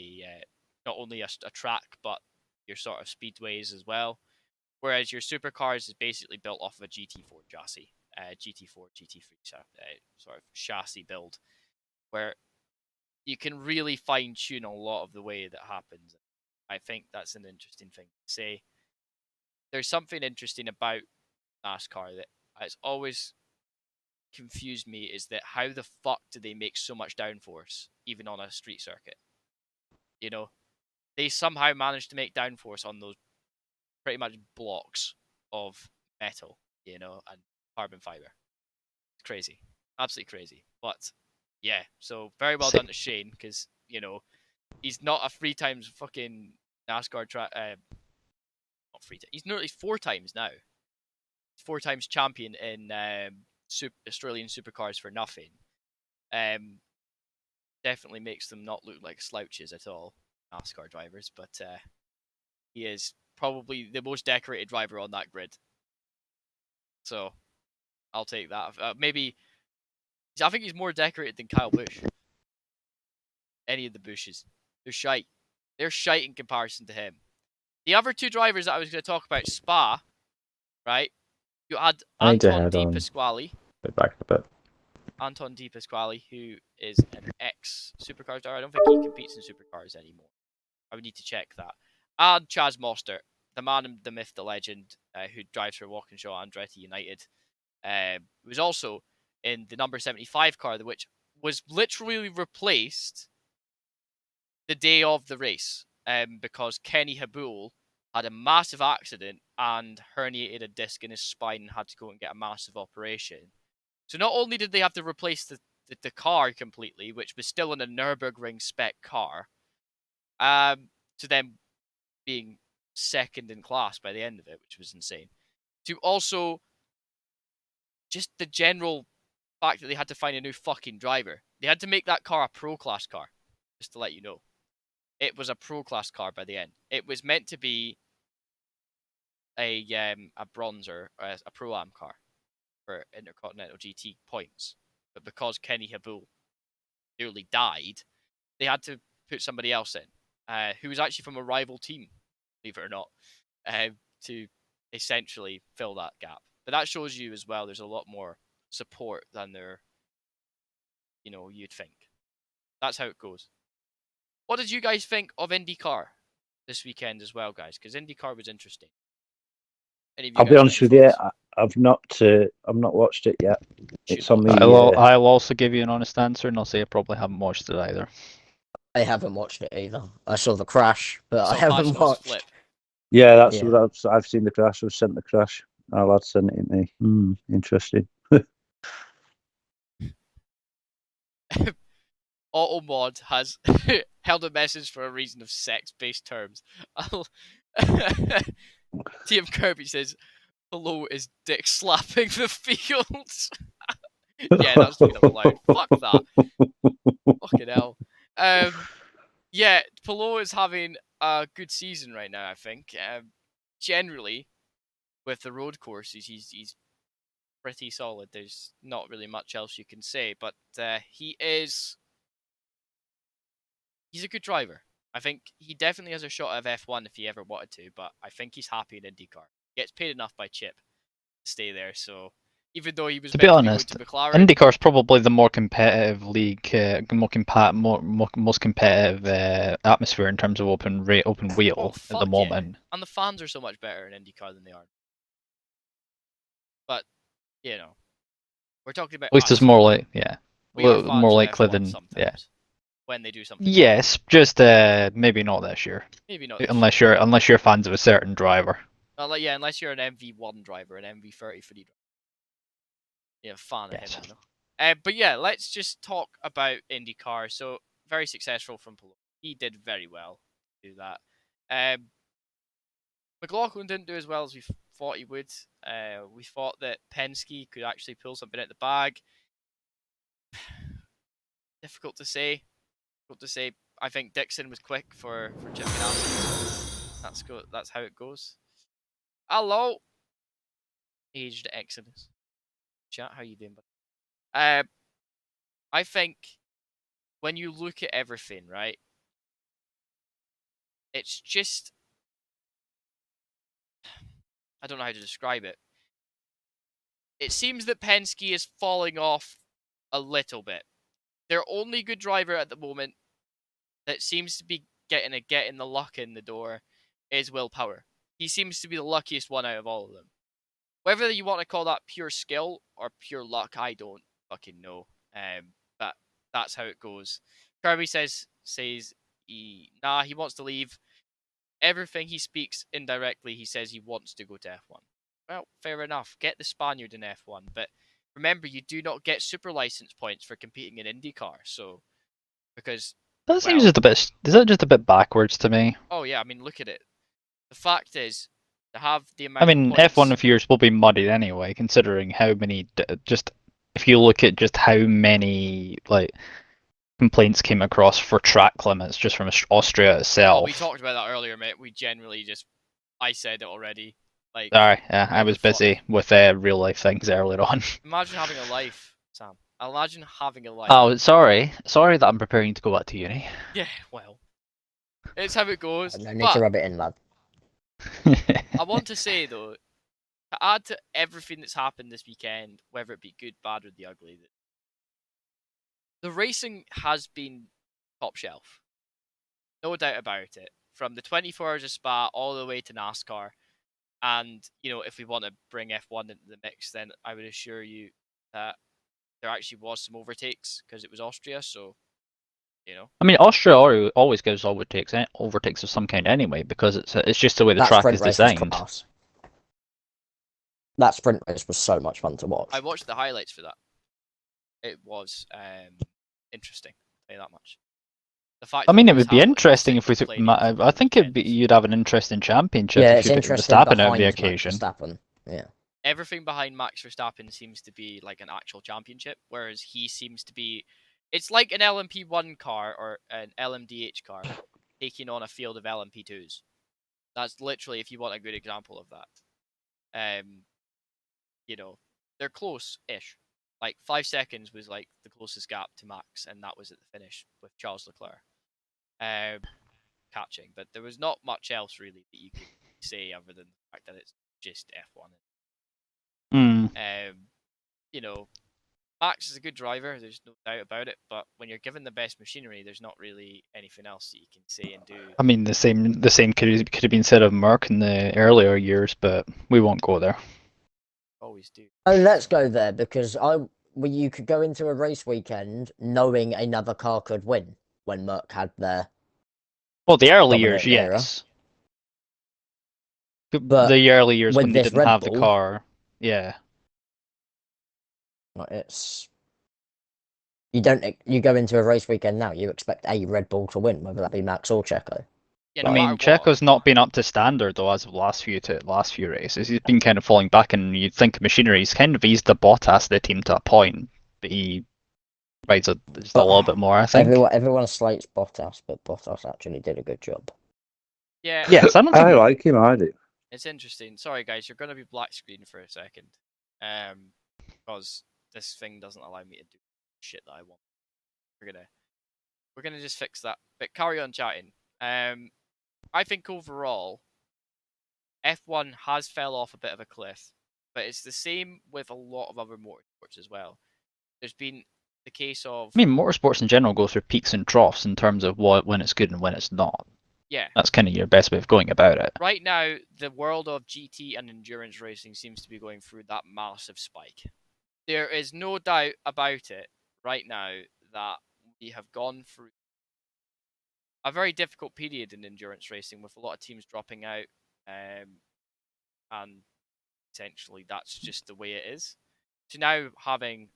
not only a track, but your sort of speedways as well. Whereas your supercars is basically built off of a GT4 chassis, GT4, GT3 sort of chassis build, where you can really fine tune a lot of the way that happens. I think that's an interesting thing to say. There's something interesting about NASCAR that has always confused me, is that how the fuck do they make so much downforce even on a street circuit? You know, they somehow managed to make downforce on those pretty much blocks of metal, you know, and carbon fiber. It's crazy, absolutely crazy. But yeah, so very well done to Shane, because you know he's not a 3 times fucking NASCAR track. Not 3 times. He's 4 times now. 4 times champion in Australian supercars for nothing. Definitely makes them not look like slouches at all, NASCAR drivers. But he is probably the most decorated driver on that grid. So I'll take that. Maybe I think he's more decorated than Kyle Busch. Any of the Bushes, they're shite. They're shite in comparison to him. The other 2 drivers that I was going to talk about, Spa, right? You had I need to Anton head De on Pasquale. a bit back a bit. Anton De Pasquale, who is an ex-supercars driver. I don't think he competes in supercars anymore. I would need to check that. And Chaz Mostert, the man, the myth, the legend, who drives for Walkinshaw Andretti United, was also in the number 75 car, which was literally replaced the day of the race, because Kenny Habul had a massive accident and herniated a disc in his spine and had to go and get a massive operation. So not only did they have to replace the car completely, which was still in a Nürburgring spec car, to them being second in class by the end of it, which was insane, to also just the general fact that they had to find a new fucking driver. They had to make that car a pro class car, just to let you know. It was a pro class car by the end. It was meant to be a bronzer, a pro am car for Intercontinental GT points, but because Kenny Habul nearly died, they had to put somebody else in, who was actually from a rival team, believe it or not, to essentially fill that gap. But that shows you as well, there's a lot more support than you'd think. That's how it goes. What did you guys think of IndyCar this weekend as well, guys? Because IndyCar was interesting. Any of you I'll guys be got honest any with you, thoughts? I've not watched it yet. Should It's on watch. me. I'll also give you an honest answer, and I'll say I probably haven't watched it either. I haven't watched it either. I saw the crash, but I So haven't Pagenaud's watched. flip. Yeah, that's Yeah. what I've seen the crash. I've sent the crash. Our lad sent it me. Interesting. Automod has held a message for a reason of sex-based terms. TM Kirby says, "Hello is dick slapping the fields." Yeah, that's been allowed. Fuck that. Fucking hell. Yeah, Pelot is having a good season right now. I think. Generally, with the road courses, he's pretty solid. There's not really much else you can say, but he's a good driver. I think he definitely has a shot of F1 if he ever wanted to, but I think he's happy in IndyCar. Gets paid enough by Chip to stay there, so even though he was To be meant to be going honest, to McLaren, IndyCar's probably the more competitive league, most competitive atmosphere in terms of open oh wheel at the fuck yeah, moment. and the fans are so much better in IndyCar than they are. But you know, we're talking about At least it's us. more like We are more fans of likely F1 than sometimes when they do something. Yes, just maybe not this year. Maybe not this Unless year. you're fans of a certain driver. Yeah, unless you're an MV1 driver, an MV33 driver. Yeah, fan of him, Yes. you know. But yeah, let's just talk about IndyCar. So very successful from Pelot. He did very well to do that. McLaughlin didn't do as well as we thought he would. We thought that Penske could actually pull something out the bag. Difficult to say. Difficult to say. I think Dixon was quick for Chip Ganassi. That's how it goes. Hello, aged Exodus. Chat, how you doing, bud? I think when you look at everything, right, it's just I don't know how to describe it. It seems that Penske is falling off a little bit. Their only good driver at the moment that seems to be getting the luck in the door is Will Power. He seems to be the luckiest one out of all of them. Whether you want to call that pure skill or pure luck, I don't fucking know. But that's how it goes. Kirby says he wants to leave. Everything he speaks indirectly, he says he wants to go to F1. Well, fair enough. Get the Spaniard in F1, but remember, you do not get super license points for competing in IndyCar. So, because That seems well, just a bit. Is that just a bit backwards to me? oh yeah, I mean, look at it. The fact is, to have the I amount of mean, points. F1 of years will be muddied anyway, considering how many. Just if you look at just how many complaints came across for track limits just from Austria itself. Oh, we talked about that earlier, mate. We generally just, I said it already. Like, Sorry, yeah, I how the was fuck? busy with real life things earlier on. Imagine having a life, Sam. Imagine having a life. Oh, sorry that I'm preparing to go back to uni. Yeah, well, it's how it goes. No need But to rub it in, lad. I want to say though, to add to everything that's happened this weekend, whether it be good, bad, or the ugly, the racing has been top shelf. No doubt about it. From the 24 hours of Spa all the way to NASCAR. And, you know, if we want to bring F1 into the mix, then I would assure you that there actually was some overtakes because it was Austria. So, you know. I mean, Austria always gives overtakes of some kind anyway, because it's just the way the That track sprint is race was designed. class. That sprint race was so much fun to watch. I watched the highlights for that. It was interesting, I'll tell you that much. The fact I that mean, it Lewis would be Hamilton interesting was if we took. complaining for I think it'd be, weekends. you'd have an interesting championship Yeah, if it's you put interesting Verstappen out of behind the Max occasion. Verstappen. Yeah. Everything behind Max Verstappen seems to be like an actual championship, whereas he seems to be. It's like an LMP1 car or an LMDH car taking on a field of LMP2s. That's literally, if you want a good example of that. You know, they're close-ish. Like 5 seconds was like the closest gap to Max, and that was at the finish with Charles Leclerc catching. But there was not much else really that you could say other than the fact that it's just F1. Hmm. You know, Max is a good driver. There's no doubt about it. But when you're given the best machinery, there's not really anything else that you can say and do. I mean, the same could have been said of Merck in the earlier years, but we won't go there. Always do. Oh, let's go there because you could go into a race weekend knowing another car could win when Merck had their Well, the early years, dominating era. yes. But the early years with when they this didn't Red have the Bull, car, yeah. it's you go into a race weekend now, you expect a Red Bull to win, whether that be Max or Checo. Yeah, I no mean, matter what. Checo's not been up to standard though as of last few races. He's been kind of falling back, and you'd think machinery. He's kind of eased the Bottas of the team to a point, but he rides just a But little bit more, I think. Everyone slates Bottas, but Bottas actually did a good job. Yeah. Yes, I don't I think. like him. I do. It's interesting. Sorry, guys, you're gonna be black screen for a second, because this thing doesn't allow me to do shit that I want. We're gonna just fix that. But carry on chatting. I think overall, F1 has fell off a bit of a cliff, but it's the same with a lot of other motorsports as well. There's been the case of I mean, motorsports in general go through peaks and troughs in terms of when it's good and when it's not. yeah. That's kind of your best way of going about it. Right now, the world of GT and endurance racing seems to be going through that massive spike. There is no doubt about it right now that we have gone through a very difficult period in endurance racing with a lot of teams dropping out, and essentially that's just the way it is. To now having,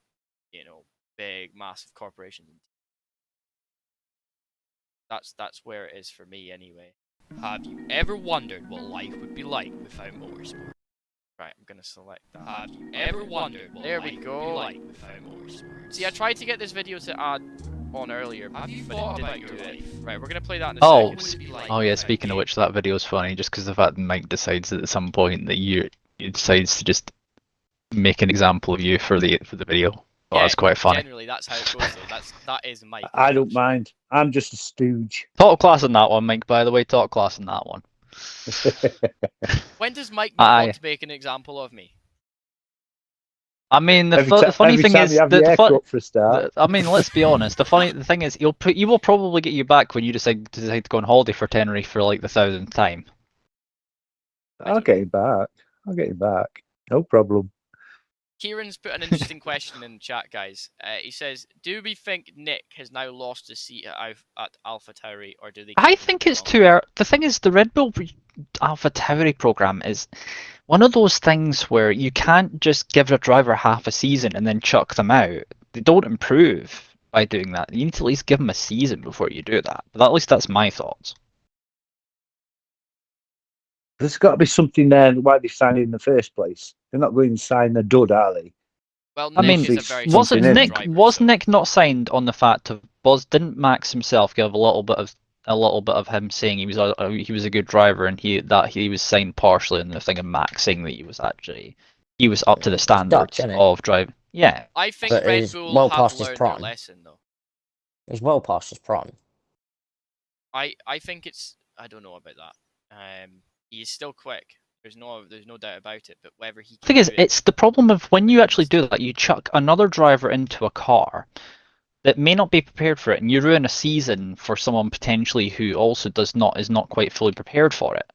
big, massive corporations. That's where it is for me anyway. Have you ever wondered what life would be like without motorsport? Right, I'm gonna select that. Have you ever wondered what life would be like without motorsport? See, I tried to get this video to add on earlier, but it didn't do it. Right, we're gonna play that in a second. Oh yeah. Speaking of which, that video is funny just because the fact that Mike decides at some point that you decides to just make an example of you for the video. Well, that's quite funny. Generally, that's how it goes though. That is Mike. I don't mind. I'm just a stooge. Top class on that one, Mike. By the way, top class on that one. When does Mike not Aye. want to make an example of me? I mean, the Every funny thing time is you have your haircut for a start. I mean, let's be honest. The thing is, you will probably get you back when you decide to go on holiday for Tenerife for like the 1,000th time. I'll get him back. I'll get him back. No problem. Kieran's put an interesting question in the chat, guys. He says, "Do we think Nick has now lost his seat at AlphaTauri, or do they?" I think it's too early. The thing is, the Red Bull AlphaTauri program is one of those things where you can't just give a driver half a season and then chuck them out. They don't improve by doing that. You need to at least give them a season before you do that. But at least that's my thoughts. There's got to be something there why they signed it in the first place. They're not going to sign a dud, are they? Well, I Nick mean, is a very wasn't something in Nick it. was Nick not signed on the fact of didn't Max himself give a little bit of him saying he was a good driver, and he was signed partially on the thing of Max saying that he was up to the Dutch, standards innit? of driving. Yeah, I think But Red he's Bull well have past his learned their prime. lesson, though. It's well past his prime. I think it's, I don't know about that. He is still quick. There's no doubt about it. But whether he the can thing is, do it, it's the problem of when you actually do that, you chuck another driver into a car that may not be prepared for it, and you ruin a season for someone potentially who also is not quite fully prepared for it.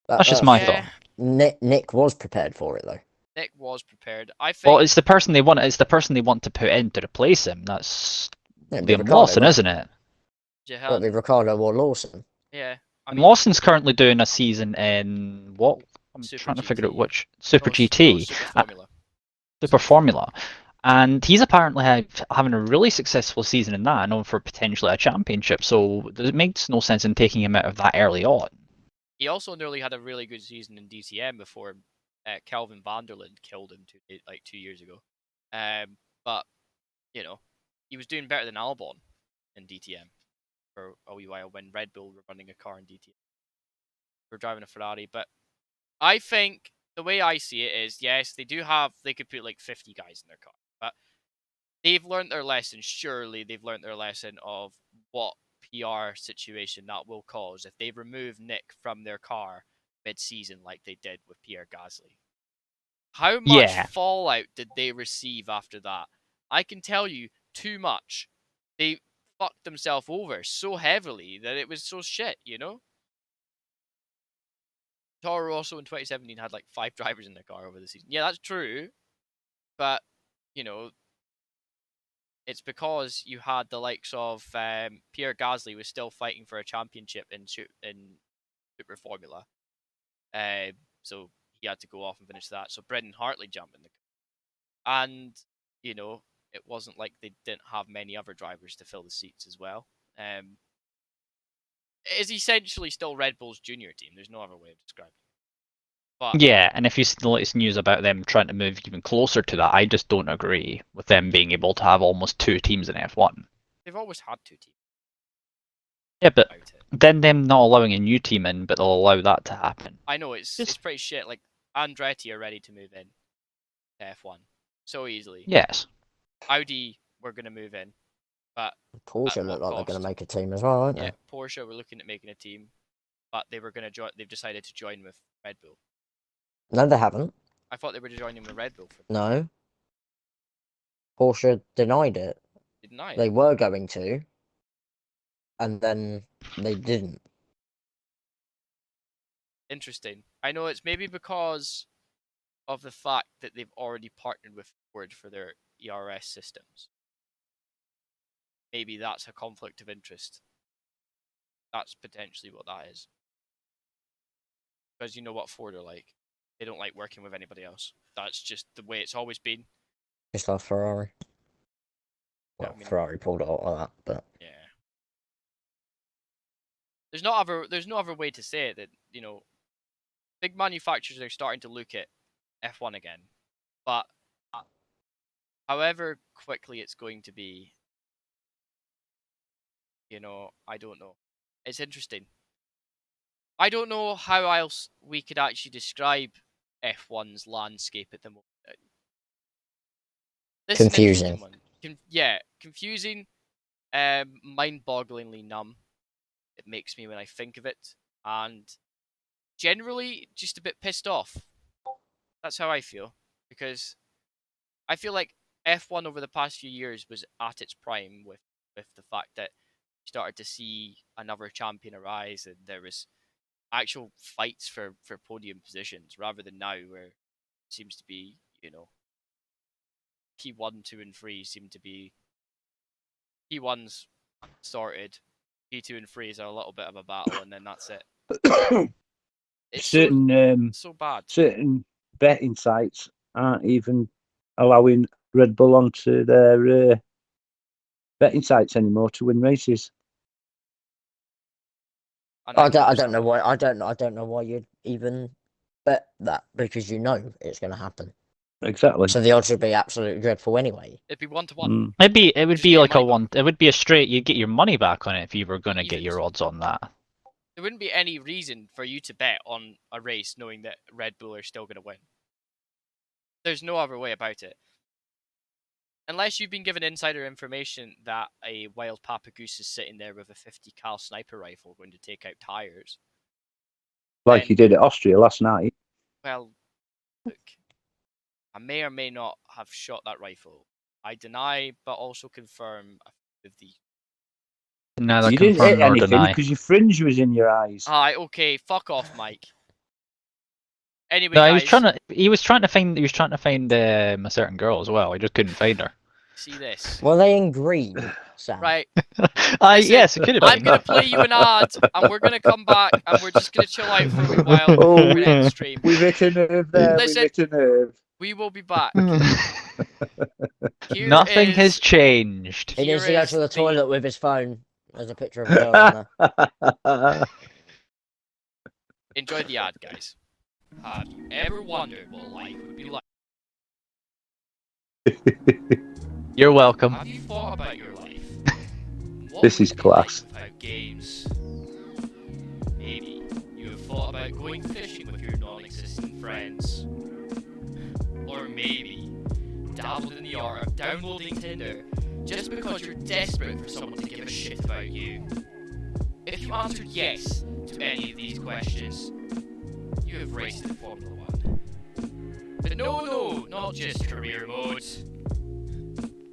That's just my thought. Nick was prepared for it though. Nick was prepared. I think. Well, it's the person they want. It's the person they want to put in to replace him. That's It'd be Liam Ricardo, Lawson, wouldn't isn't it? It'd be Jehan, Ricardo or Lawson. yeah. I And mean, Lawson's currently doing a season in what? I'm Super trying to figure out GT. which Super no, GT, Super Formula. Super Formula, and he's apparently having a really successful season in that, known for potentially a championship. So it makes no sense in taking him out of that early on. He also nearly had a really good season in DTM before Kelvin Vanderland killed him 2 years ago. But he was doing better than Albon in DTM for a wee while when Red Bull were running a car in DTM. We're driving a Ferrari, but I think the way I see it is, yes, they could put like 50 guys in their car, but they've learned their lesson. Surely they've learned their lesson of what PR situation that will cause if they remove Nick from their car mid-season like they did with Pierre Gasly. How much Yeah. fallout did they receive after that? I can tell you too much. They fucked themselves over so heavily that it was so shit, you know? Toro Rosso in 2017 had like 5 drivers in their car over the season. Yeah, that's true. But, you know, it's because you had the likes of Pierre Gasly was still fighting for a championship in Super Formula. So he had to go off and finish that. So Brendan Hartley jumped in the car. And, you know, it wasn't like they didn't have many other drivers to fill the seats as well. It is essentially still Red Bull's junior team. There's no other way of describing it. But Yeah, and if you see the latest news about them trying to move even closer to that, I just don't agree with them being able to have almost 2 teams in F1. they've always had 2 teams Yeah, but about it. then them not allowing a new team in, but they'll allow that to happen. I know it's pretty shit. Like Andretti are ready to move in to F1 so easily. Yes. Audi were going to move in, but Porsche at look what like they're going cost? to make a team as well, aren't Yeah, they? Porsche were looking at making a team, but they were going to join. They've decided to join with Red Bull. No, they haven't. I thought they were joining with Red Bull. No. Porsche denied it. They denied They it. were going to, and then they didn't. Interesting. I know it's maybe because of the fact that they've already partnered with Ford for their ERS systems. Maybe that's a conflict of interest. That's potentially what that is. Because you know what Ford are like. They don't like working with anybody else. That's just the way it's always been. Just like Ferrari. Yeah, Well, I mean, Ferrari pulled out of that, but yeah. There's no other way to say it that, you know, big manufacturers are starting to look at F1 again. But however quickly it's going to be, you know, I don't know. It's interesting. I don't know how else we could actually describe F1's landscape at the moment. This is an confusing. interesting one. Confusing, mind-bogglingly numb. It makes me when I think of it, and generally just a bit pissed off. That's how I feel, because I feel like F1 over the past few years was at its prime with the fact that you started to see another champion arise, and there was actual fights for podium positions, rather than now where it seems to be, you know, P1, 2, and 3 seem to be P1's sorted, P2 and 3 is a little bit of a battle, and then that's it. It's so bad. Certain betting sites aren't even allowing Red Bull onto their betting sites anymore to win races. And I know don't know why. I don't know why you'd even bet that, because you know it's going to happen. Exactly. So the odds would be absolutely dreadful anyway. It'd be 1-to-1. It would Just be get your like a money one. back. It would be a straight. You get your money back on it if you were going to get Evens. your odds on that. There wouldn't be any reason for you to bet on a race knowing that Red Bull are still going to win. There's no other way about it. Unless you've been given insider information that a wild papagoose is sitting there with a 50 cal sniper rifle going to take out tires. Like then, he did at Austria last night. Well, look, I may or may not have shot that rifle. I deny, but also confirm with the. Neither You didn't confirm hit nor anything deny. because your fringe was in your eyes. Aye, okay, fuck off, Mike. Anyway, No, guys, he was trying to find a certain girl as well. He just couldn't find her. see this. Were they in green, Sam? Right. Listen, Yes, it could have been. I'm gonna play you an ad, and we're gonna come back, and we're just gonna chill out for a wee while. Oh, We're gonna end the stream. We've hit a nerve there. Listen. We've hit a nerve. We will be back. Here Nothing is- has changed. He needs to Here go is to the the- toilet with his phone. There's a picture of a girl on there. Enjoy the ad, guys. Have you ever wondered what life would be like? You're welcome. Have you thought about your life? What This would is it be like class. without games? Maybe you have thought about going fishing with your non-existent friends. Or maybe dabbled in the art of downloading Tinder just because you're desperate for someone to give a shit about you. If you answered yes to any of these questions, you have raced in Formula 1. But no, not just career mode.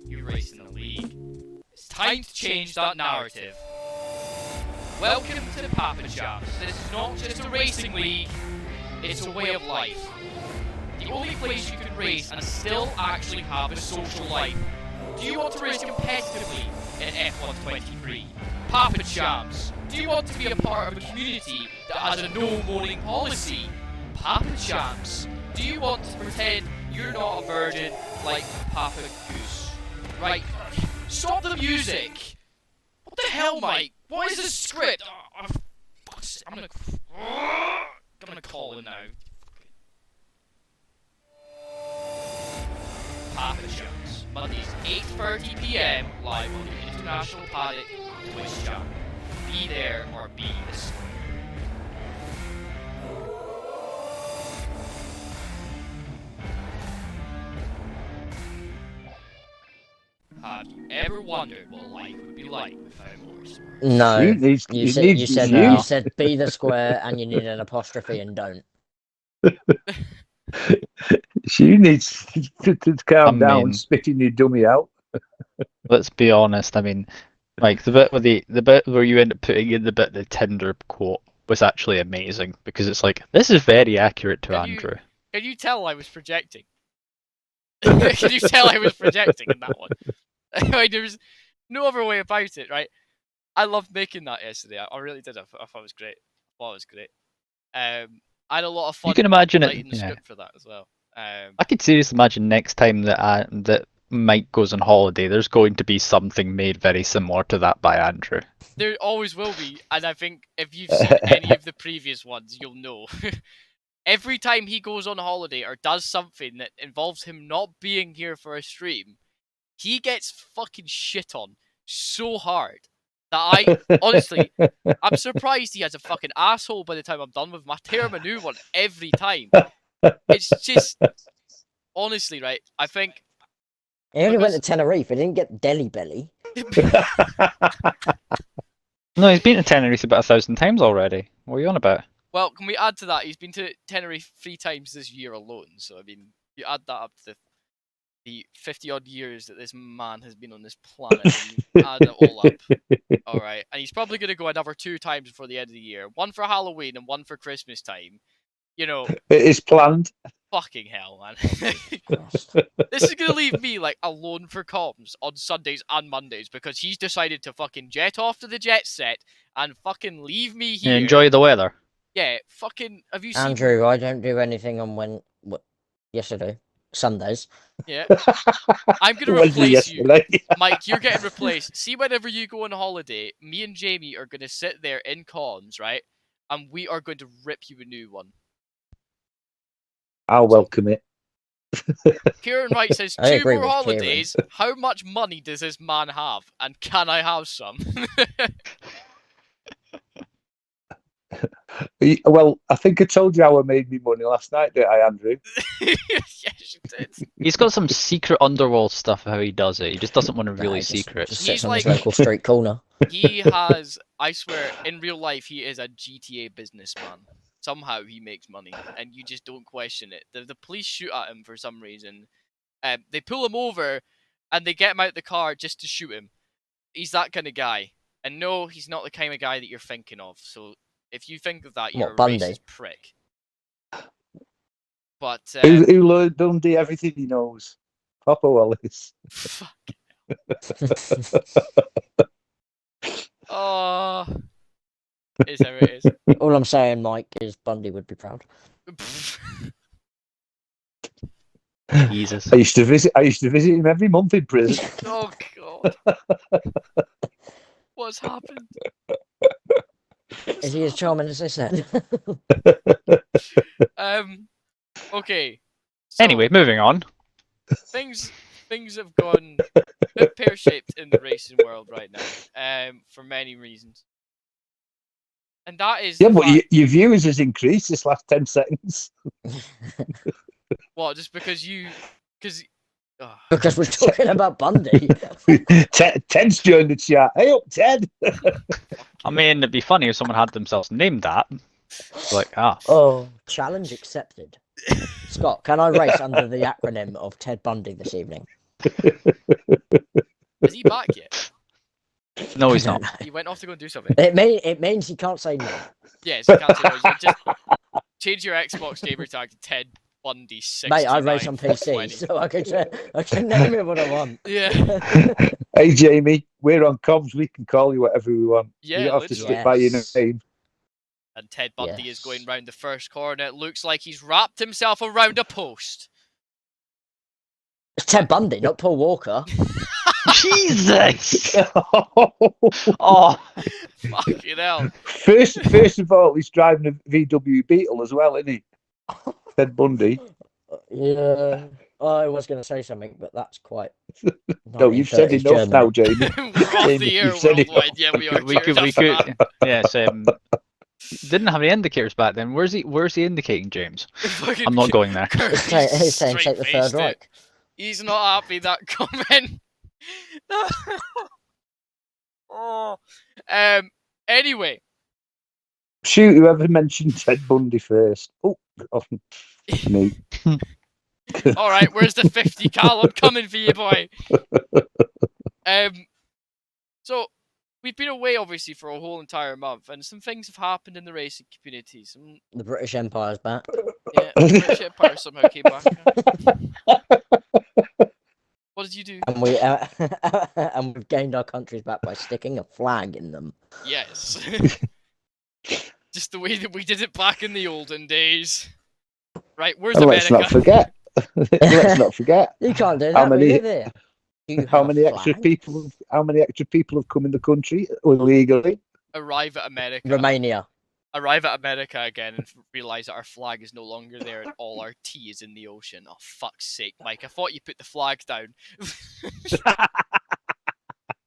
You race in the league. It's time to change that narrative. Welcome to the Papa Chaps. This is not just a racing league, it's a way of life. The only place you can race and still actually have a social life. Do you want to race competitively in F1 23? Papa Champs. Do you want to be a part of a community that has a no moaning policy? Papa Champs. Do you want to pretend you're not a virgin like Papa Goose? Right, stop the music! What the hell, Mike? What is this script? I'm gonna call him now. Papa Champs. Mondays 8:30 PM live on the International Paddock Twitch channel. Be there or be the square. Have you ever wondered what life would be like without motorsports? No, you no. said be the square, and you need an apostrophe and don't. She needs to calm I down, mean- spitting your dummy out. Let's be honest. I mean, like the bit where you end up putting in the Tinder quote was actually amazing because it's like this is very accurate to Andrew. Can you tell I was projecting? Can you tell I was projecting in that one? Like, there's no other way about it, right? I loved making that yesterday. I really did. I thought it was great. I had a lot of fun. You can imagine writing it. the Yeah. script for that as well. I could seriously imagine next time that Mike goes on holiday, there's going to be something made very similar to that by Andrew. There always will be, and I think if you've seen any of the previous ones, you'll know. Every time he goes on holiday or does something that involves him not being here for a stream, he gets fucking shit on so hard that honestly, I'm surprised he has a fucking asshole by the time I'm done with him. I tear him a new one every time. It's just, honestly, right, I think... He only went to Tenerife. He didn't get Delhi Belly. No, he's been to Tenerife about 1,000 times already. What are you on about? Well, can we add to that? He's been to Tenerife 3 times this year alone. So, I mean, you add that up to the 50-odd years that this man has been on this planet, and you add it all up. Alright, and he's probably going to go another 2 times before the end of the year. One for Halloween and one for Christmas time. You know, It is planned. fucking hell, man. This is going to leave me, like, alone for comms on Sundays and Mondays because he's decided to fucking jet off to the jet set and fucking leave me You here. enjoy the weather. Yeah, fucking, have you seen... Andrew, I don't do anything on yes, I do. Sundays. Yeah. I'm going to Wednesday replace you. yesterday. Mike, you're getting replaced. See, whenever you go on holiday, me and Jamie are going to sit there in comms, right? And we are going to rip you a new one. I'll welcome it. Kieran Wright says, I 2 agree more with holidays. How much money does this man have? And can I have some? Well, I think I told you how I made me money last night, didn't I, Andrew? Yes, you did. He's got some secret underworld stuff how he does it. He just doesn't want to Nah, really he just secrets. sits He's on his like- local street corner. He has, I swear, in real life, he is a GTA businessman. Somehow he makes money, and you just don't question it. The police shoot at him for some reason. They pull him over, and they get him out the car just to shoot him. He's that kind of guy. And no, he's not the kind of guy that you're thinking of. So if you think of that, you're What, a Bundy? racist prick. But, Who learned Dundee everything he knows? Papa Wallace. fuck. Oh, is how it is. All I'm saying, Mike, is Bundy would be proud. Jesus. I used to visit him every month in prison. Oh god. What's happened? Is he as charming as they said? Okay. So, Anyway, moving on. things have gone a bit pear-shaped in the racing world right now. For many reasons. And that is Yeah, the but fact- your viewers has increased this last 10 seconds. what, just because you Because we're talking about Bundy. Ted's joined the chat. Hey up, Ted. I mean, it'd be funny if someone had themselves named that. Like, Oh, challenge accepted. Scott, can I race under the acronym of Ted Bundy this evening? Is he back yet? No, I he's don't not. know. He went off to go and do something. It means he can't say no. Yes, he can't say no. Just change your Xbox gamer tag to Ted Bundy 69. Mate, I race on PC, so I can name it what I want. Yeah. Hey, Jamie, we're on comms. We can call you whatever we want. Yeah, You don't have to literally. stick by your Yes. name. And Ted Bundy is Yes. going round the first corner. It looks like he's wrapped himself around a post. It's Ted Bundy, not Paul Walker. Jesus! Oh, Fucking hell. First of all, he's driving a VW Beetle as well, isn't he? Ted Bundy. Yeah. I was going to say something, but that's quite. No, you've said 1930s enough now, Germany. Jamie. We're off the Jamie, air you've said worldwide. enough. Yeah, we are. we Cheers could, after that. yes. Didn't have any indicators back then. Where's he indicating, James? Fucking I'm not going there. He's saying take the Third straight-faced it. Reich. He's not happy that comment. Oh. Anyway. Shoot, whoever mentioned Ted Bundy first. Oh, me. All right, where's the 50 cal? I'm coming for you, boy. So we've been away obviously for a whole entire month, and some things have happened in the racing community. The British Empire's back. Yeah, the British Empire somehow came back. What did you do? And and we've gained our countries back by sticking a flag in them. Yes. Just the way that we did it back in the olden days. Right, where's And America? let's not forget. Let's not forget. You can't do How that. many- We live here. You How have many a extra flag? people? How many extra people have come in the country illegally? Arrive at America. Romania. Arrive at America again and realise that our flag is no longer there and all our tea is in the ocean. Oh, fuck's sake, Mike. I thought you put the flag down.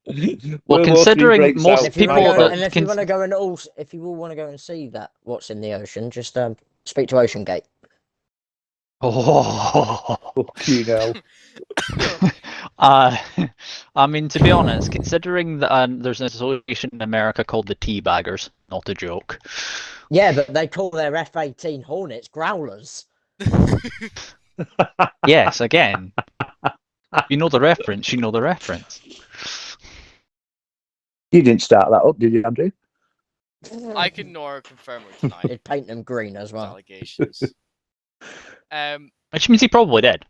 Well, World War III considering breaks most out. If you people want to go, that and if you want to go and if you all want to go and see that what's in the ocean, just speak to Ocean Gate. Oh. You know. I mean, to be honest, considering that there's an association in America called the Teabaggers, not a joke. Yeah, but they call their F-18 Hornets growlers. Yes, again. You know the reference, you know the reference. You didn't start that up, did you, Andrew? I can nor confirm or deny They'd paint them green as those well. allegations. Which means he probably did.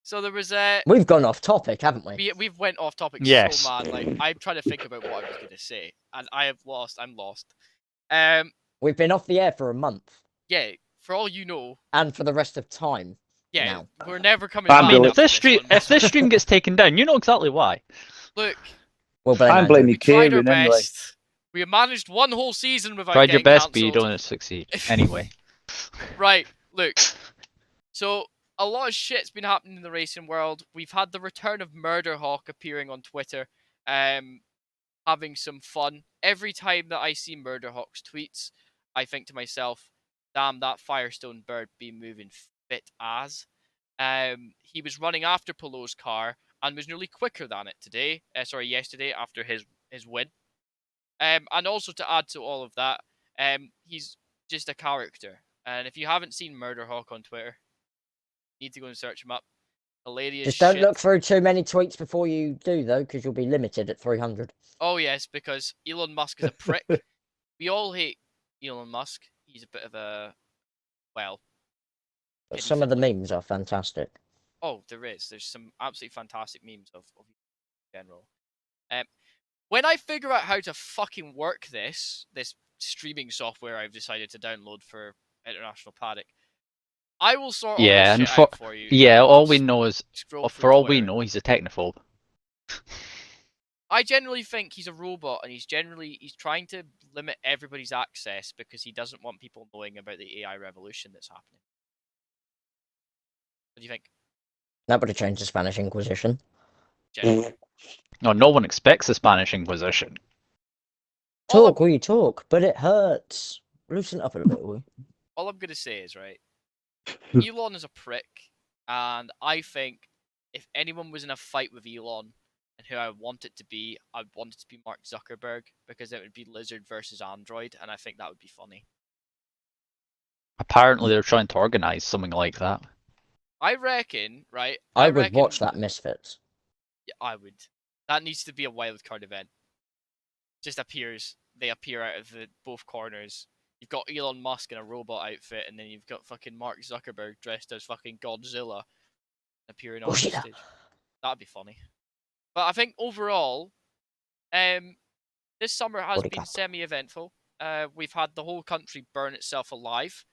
So there was We've gone off topic, haven't we? we've went off topic Yes. so mad. Like I'm trying to think about what I was gonna say, and I'm lost. We've been off the air for a month, Yeah, for all you know, and for the rest of time. yeah, Now. we're never coming I'm back. I mean, Bill- after if this stream gets taken down, you know exactly why. Look, We'll blame I'm Andrew. blaming we tried our Kieran anyway. best. We managed one whole season without Tried your getting best, but you cancelled. don't succeed. Anyway. Right, look. So a lot of shit's been happening in the racing world. We've had the return of Murderhawk appearing on Twitter, having some fun. Every time that I see Murderhawk's tweets, I think to myself, damn, that Firestone bird be moving fit as. He was running after Polo's car and was nearly quicker than it yesterday after his win. And also to add to all of that, he's just a character. And if you haven't seen Murderhawk on Twitter, you need to go and search him up. Hilarious Just don't shit. look through too many tweets before you do, though, because you'll be limited at 300. Oh yes, because Elon Musk is a prick. We all hate Elon Musk. He's a bit of a But Kitty some of the fiddler. memes are fantastic. Oh, there is. There's some absolutely fantastic memes of in general. When I figure out how to fucking work this streaming software I've decided to download for International Paddock, I will sort all Yeah, this and shit out for you. yeah, You will all we just know is, scroll through for all we Twitter. know, he's a technophobe. I generally think he's a robot, and he's trying to limit everybody's access because he doesn't want people knowing about the AI revolution that's happening. What do you think? That would have changed the Spanish Inquisition. Generally, No one expects the Spanish Inquisition. all Talk, we talk, but it hurts. Loosen up a little bit, will you? all I'm gonna say is right. Elon is a prick, and I think if anyone was in a fight with Elon and who I want it to be, I'd want it to be Mark Zuckerberg because it would be Lizard versus Android, and I think that would be funny. Apparently, they're trying to organise something like that. I reckon, right? I would reckon, watch that Misfits. Yeah, I would. That needs to be a wild card event. Just appears. They appear out of both corners. You've got Elon Musk in a robot outfit, and then you've got fucking Mark Zuckerberg dressed as fucking Godzilla appearing on the Godzilla. stage. That'd be funny. But I think overall, this summer has Body been cap. semi-eventful. We've had the whole country burn itself alive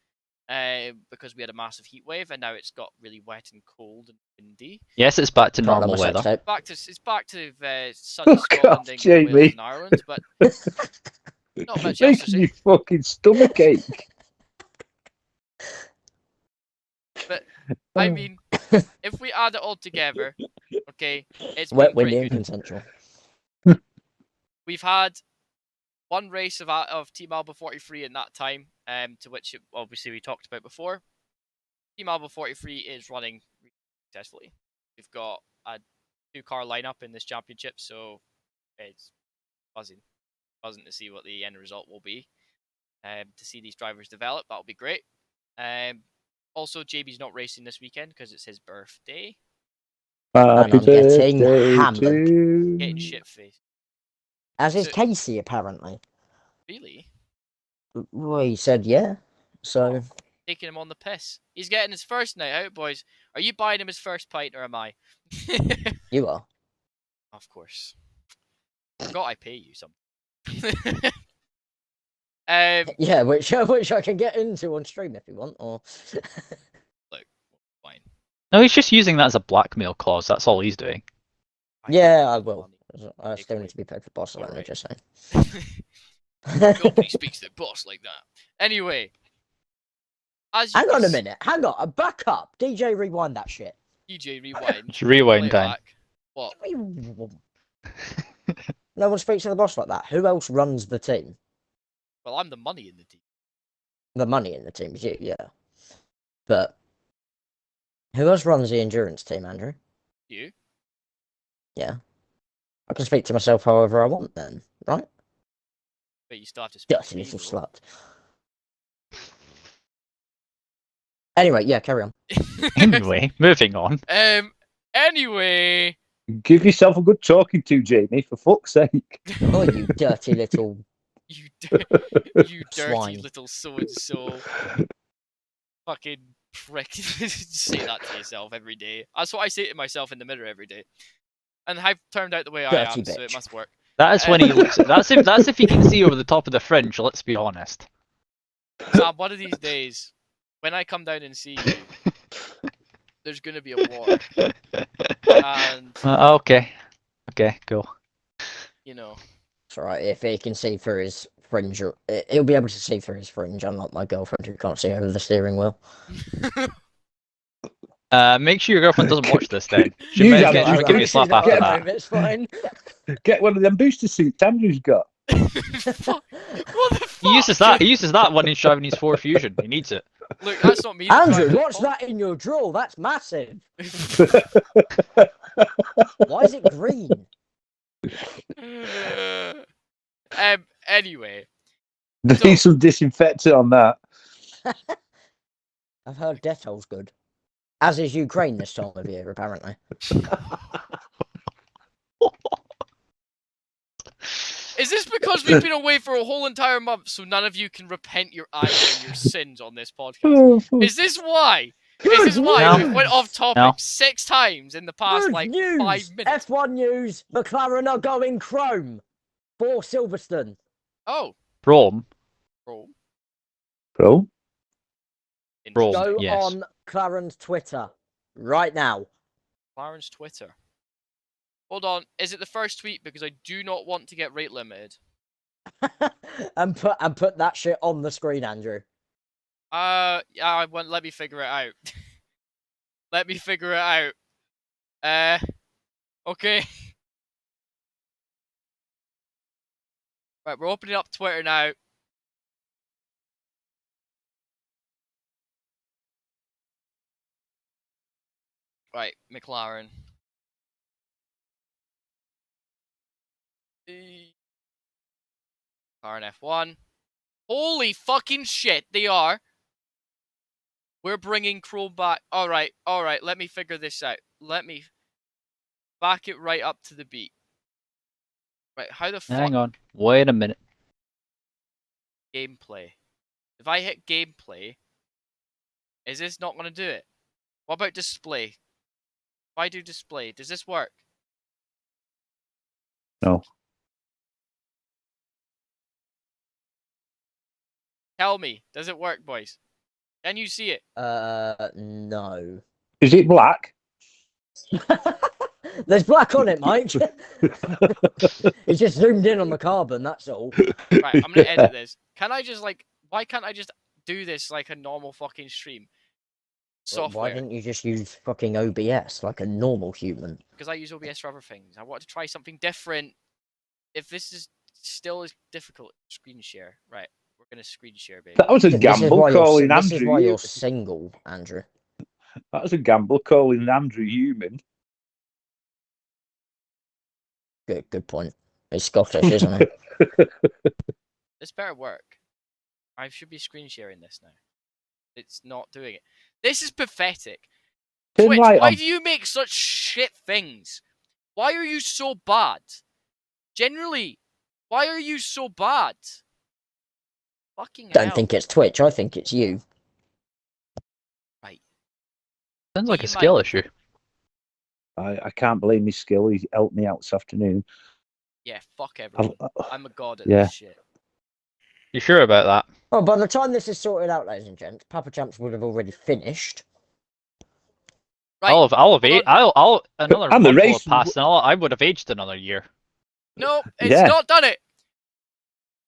because we had a massive heat wave, and now it's got really wet and cold and windy. Yes, it's back to Got normal on my sex weather. tape. It's back to sunny Fuck Scotland, off, England, Wales, Jamie. and Ireland, but not much else to Making say. your fucking stomach ache. But I mean, if we add it all together, okay, it's been Wet, windy, pretty and good. consensual. We've had one race of Team Alba 43 in that time, to which obviously we talked about before. Team Alba 43 is running successfully. We've got a 2-car lineup in this championship, so it's buzzing to see what the end result will be. To see these drivers develop, that'll be great. Also, JB's not racing this weekend because it's his birthday. Happy I'm getting birthday hammered. to Getting shit faced. As is So- Casey, apparently. Really? Well, he said yeah. So, Oh, taking him on the piss. He's getting his first night out, boys. Are you buying him his first pint or am I? you are. Of course. Forgot I pay you something. Yeah, which I can get into on stream if you want, or... Fine. No, he's just using that as a blackmail clause. That's all he's doing. Yeah, I will. Money. I still Takeaway. need to be paid for boss, let me Alright. just Nobody say. speaks to the boss like that. Anyway. As you Hang can on a minute, hang on, back up. DJ, rewind that shit. DJ rewind. It's rewind play it time. back. What? No one speaks to the boss like that. Who else runs the team? Well, I'm the money in the team. The money in the team is you, yeah. But who else runs the endurance team, Andrew? You? Yeah. I can speak to myself however I want then, right? But you still have to speak to Dirty me, little though. slut. Anyway, yeah, carry on. Anyway, moving on. Anyway. give yourself a good talking to, Jamie, for fuck's sake. Oh, you dirty little you dirty swine. little so-and-so. Fucking prick. Say that to yourself every day. That's what I say to myself in the mirror every day. And I've turned out the way I Dirty am, so it bitch. must work. That is when he looks. That's if he can see over the top of the fringe. Let's be honest. Sam, one of these days, when I come down and see you, there's gonna be a war. And, Okay. Okay, cool. you know. It's alright, if he can see through his fringe, he'll be able to see through his fringe, unlike my girlfriend who can't see over the steering wheel. Make sure your girlfriend doesn't watch this then. She You might don't get, know, she'll give you a She's slap not after at that. home, it's fine. Get one of them booster suits Andrew's got. Fuck. What the fuck? He uses that when he's driving his Ford Fusion. He needs it. Look, that's not me. that's Andrew, driving what's it. that in your drawer? That's massive. Why is it green? Anyway. Need some disinfectant on that. I've heard Dettol's good. As is Ukraine this time of year, apparently. Is this because we've been away for a whole entire month, so none of you can repent your anger and your sins on this podcast? Is this why? Is this why No. we went off topic No. 6 times in the past, Good like, news! 5 minutes? F1 news, McLaren are going chrome for Silverstone. Oh, Rome. bro. Bro, Bro. Go Yes. on McLaren's Twitter right now. Clarence Twitter. Hold on, is it the first tweet? Because I do not want to get rate limited. and put that shit on the screen, Andrew. Yeah, let me figure it out. Let me figure it out. Okay. Right, we're opening up Twitter now. Right, McLaren. McLaren F1. Holy fucking shit, they are We're bringing Chrome back. All right. Let me figure this out. Let me back it right up to the beat. Right, how the fuck? Hang on. Wait a minute. Gameplay. If I hit gameplay, is this not going to do it? What about display? If I do display, does this work? No. Tell me, does it work, boys? Can you see it? No. Is it black? There's black on it, Mike. It's just zoomed in on the carbon, that's all. Right, I'm gonna edit this. Can I just why can't I just do this like a normal fucking stream? Well, Software. why didn't you just use fucking OBS like a normal human? Because I use OBS for other things. I wanted to try something different. If this is still as difficult, screen share. Right, we're gonna screen share, baby. That was a gamble calling This is why Andrew. you're single, Andrew. That was a gamble calling Andrew human. Good point. He's Scottish, isn't he? This better work. I should be screen sharing this now. It's not doing it. This is pathetic. Turn Twitch, light why on. do you make such shit things? Why are you so bad? Generally, why are you so bad? Fucking Don't hell. think it's Twitch, I think it's you. Right. Sounds like You a skill might- issue. I can't blame his skill. He helped me out this afternoon. Yeah, fuck everyone. I've- I'm a god at yeah. this shit. You sure about that? Oh, by the time this is sorted out, ladies and gents, Papa Champs would have already finished. Right. I'll have hold aged. on. I'll another And the month will race- have passed, and I would have aged another year. No, it's Yeah. not done it.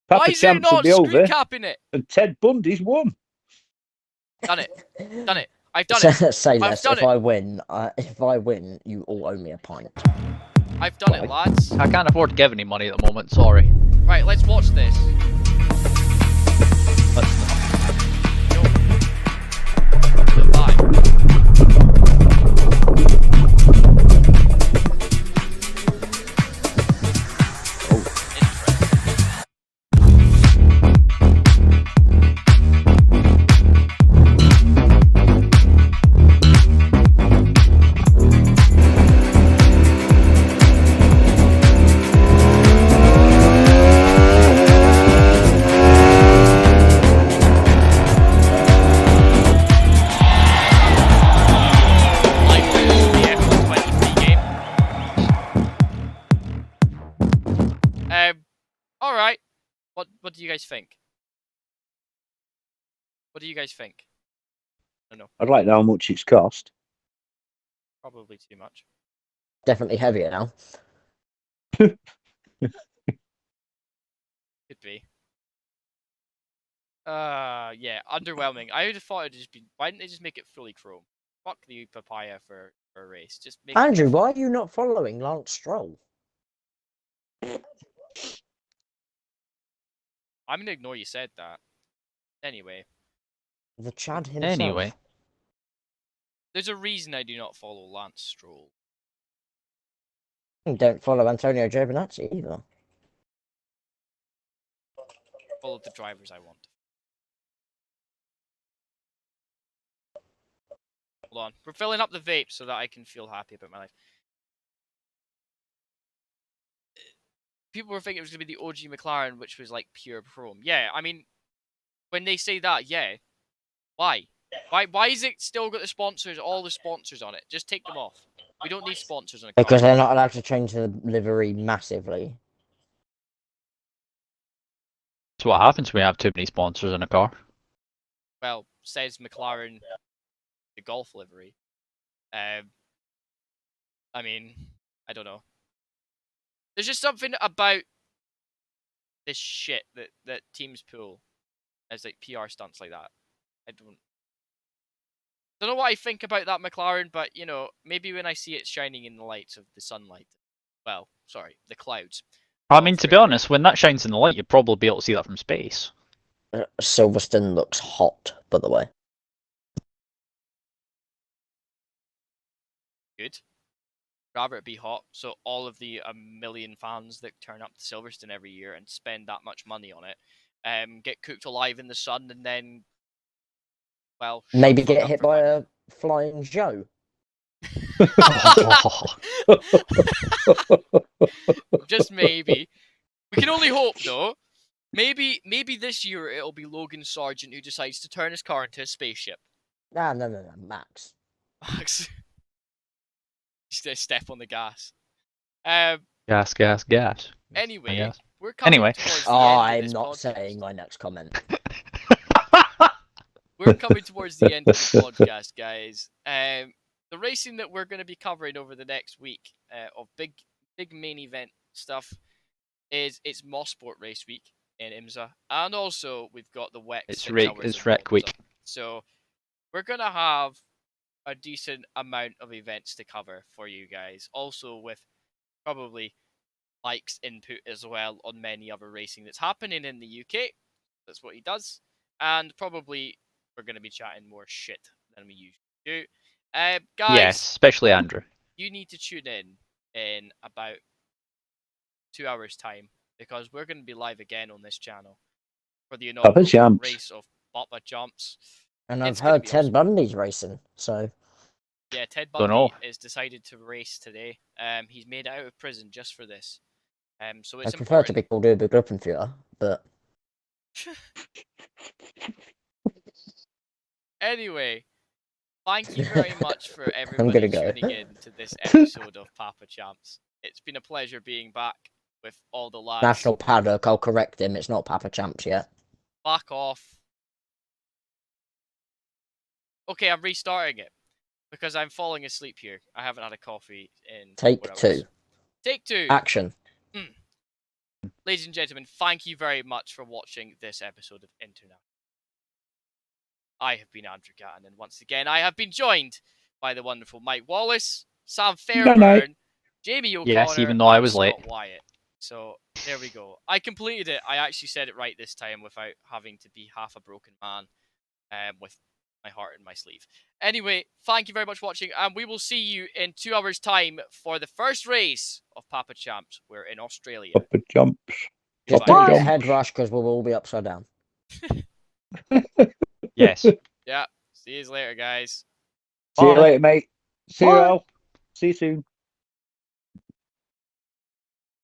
Papa Why is it Champs will not be screen over, capping it? and Ted Bundy's won. Done it. Done it. I've done it. Say I've less. done If it. if I win, you all owe me a pint. I've done it, Right. lads. I can't afford to give any money at the moment. Sorry. Right, let's watch this. Let's not. Yo. Goodbye. Interesting. I finished the F1 23 game. Alright. What do you guys think? What do you guys think? I don't know. I'd like to know how much it's cost. Probably too much. Definitely heavier now. Could be. Yeah, underwhelming. I would have thought it'd just be. Why didn't they just make it fully chrome? Fuck the papaya for a race. Just make Andrew, it. why are you not following Lance Stroll? I'm gonna ignore you said that. Anyway, The Chad himself. Anyway, there's a reason I do not follow Lance Stroll. You don't follow Antonio Giovinazzi either. Follow the drivers I want. Hold on. We're filling up the vape so that I can feel happy about my life. People were thinking it was going to be the OG McLaren, which was like pure chrome. Yeah, I mean, when they say that, yeah. Why? Why is it still got the sponsors, all the sponsors on it? Just take them off. We don't need sponsors on a car. Because they're not allowed to change the livery massively. that's what happens when you have too many sponsors in a car. Well, says McLaren, the Golf livery. I mean, I don't know. There's just something about this shit that teams pull as like PR stunts like that. I don't know what I think about that McLaren, but you know, maybe when I see it shining in the lights of the sunlight. Well, sorry, the clouds. I mean, to be honest, when that shines in the light, you'd probably be able to see that from space. Silverstone looks hot, by the way. Good. Rather it be hot, so all of the million fans that turn up to Silverstone every year and spend that much money on it, get cooked alive in the sun and then well, shut Maybe the fuck get up hit for by fun. a flying Joe. Just maybe. We can only hope, though. Maybe this year it'll be Logan Sargent who decides to turn his car into a spaceship. No, Max. Max, just a step on the gas. Gas, gas, gas. I Anyway, guess. we're coming Anyway. towards the end of I'm this not podcast. saying my next comment. We're coming towards the end of the podcast, guys. The racing that we're going to be covering over the next week of big main event stuff is it's Mosport Race Week in IMSA, and also we've got the WEC It's 6 hours it's of Rec Monza. Week. So we're going to have a decent amount of events to cover for you guys. Also with probably Mike's input as well on many other racing that's happening in the UK. That's what he does. And probably we're going to be chatting more shit than we usually do. Guys, Yes, especially Andrew. you need to tune in about 2 hours' time because we're going to be live again on this channel for the Papa inaugural Jumps. race of Papa Jumps. And I've It's gonna heard be Ted awesome. Bundy's racing, so Yeah, Ted Don't Bundy know. is decided to race today. He's made it out of prison just for this. So I it's prefer to important. be called Uber Gruppenführer, but Anyway, thank you very much for I'm everybody gonna go. tuning in to this episode of Papa Champs. It's been a pleasure being back with all the lads. National Paddock, I'll correct him, it's not Papa Champs yet. Back off. Okay, I'm restarting it because I'm falling asleep here. I haven't had a coffee in Take 4 hours. 2. Take 2. Action. Ladies and gentlemen, thank you very much for watching this episode of Internet. I have been Andrew Gatton, and once again, I have been joined by the wonderful Mike Wallace, Sam Fairburn, Jamie O'Connor, Yes, even though I and was late. Scott Wyatt. So there we go. I completed it. I actually said it right this time without having to be half a broken man, with my heart in my sleeve. Anyway, thank you very much for watching, and we will see you in 2 hours' time for the first race of Papa Champs. We're in Australia. Papa Jumps. Just Papa don't get Jumps. head rush because we'll all be upside down. Yes. Yeah. See you later, guys. See you Bye. later, mate. See you Bye. all. See you soon.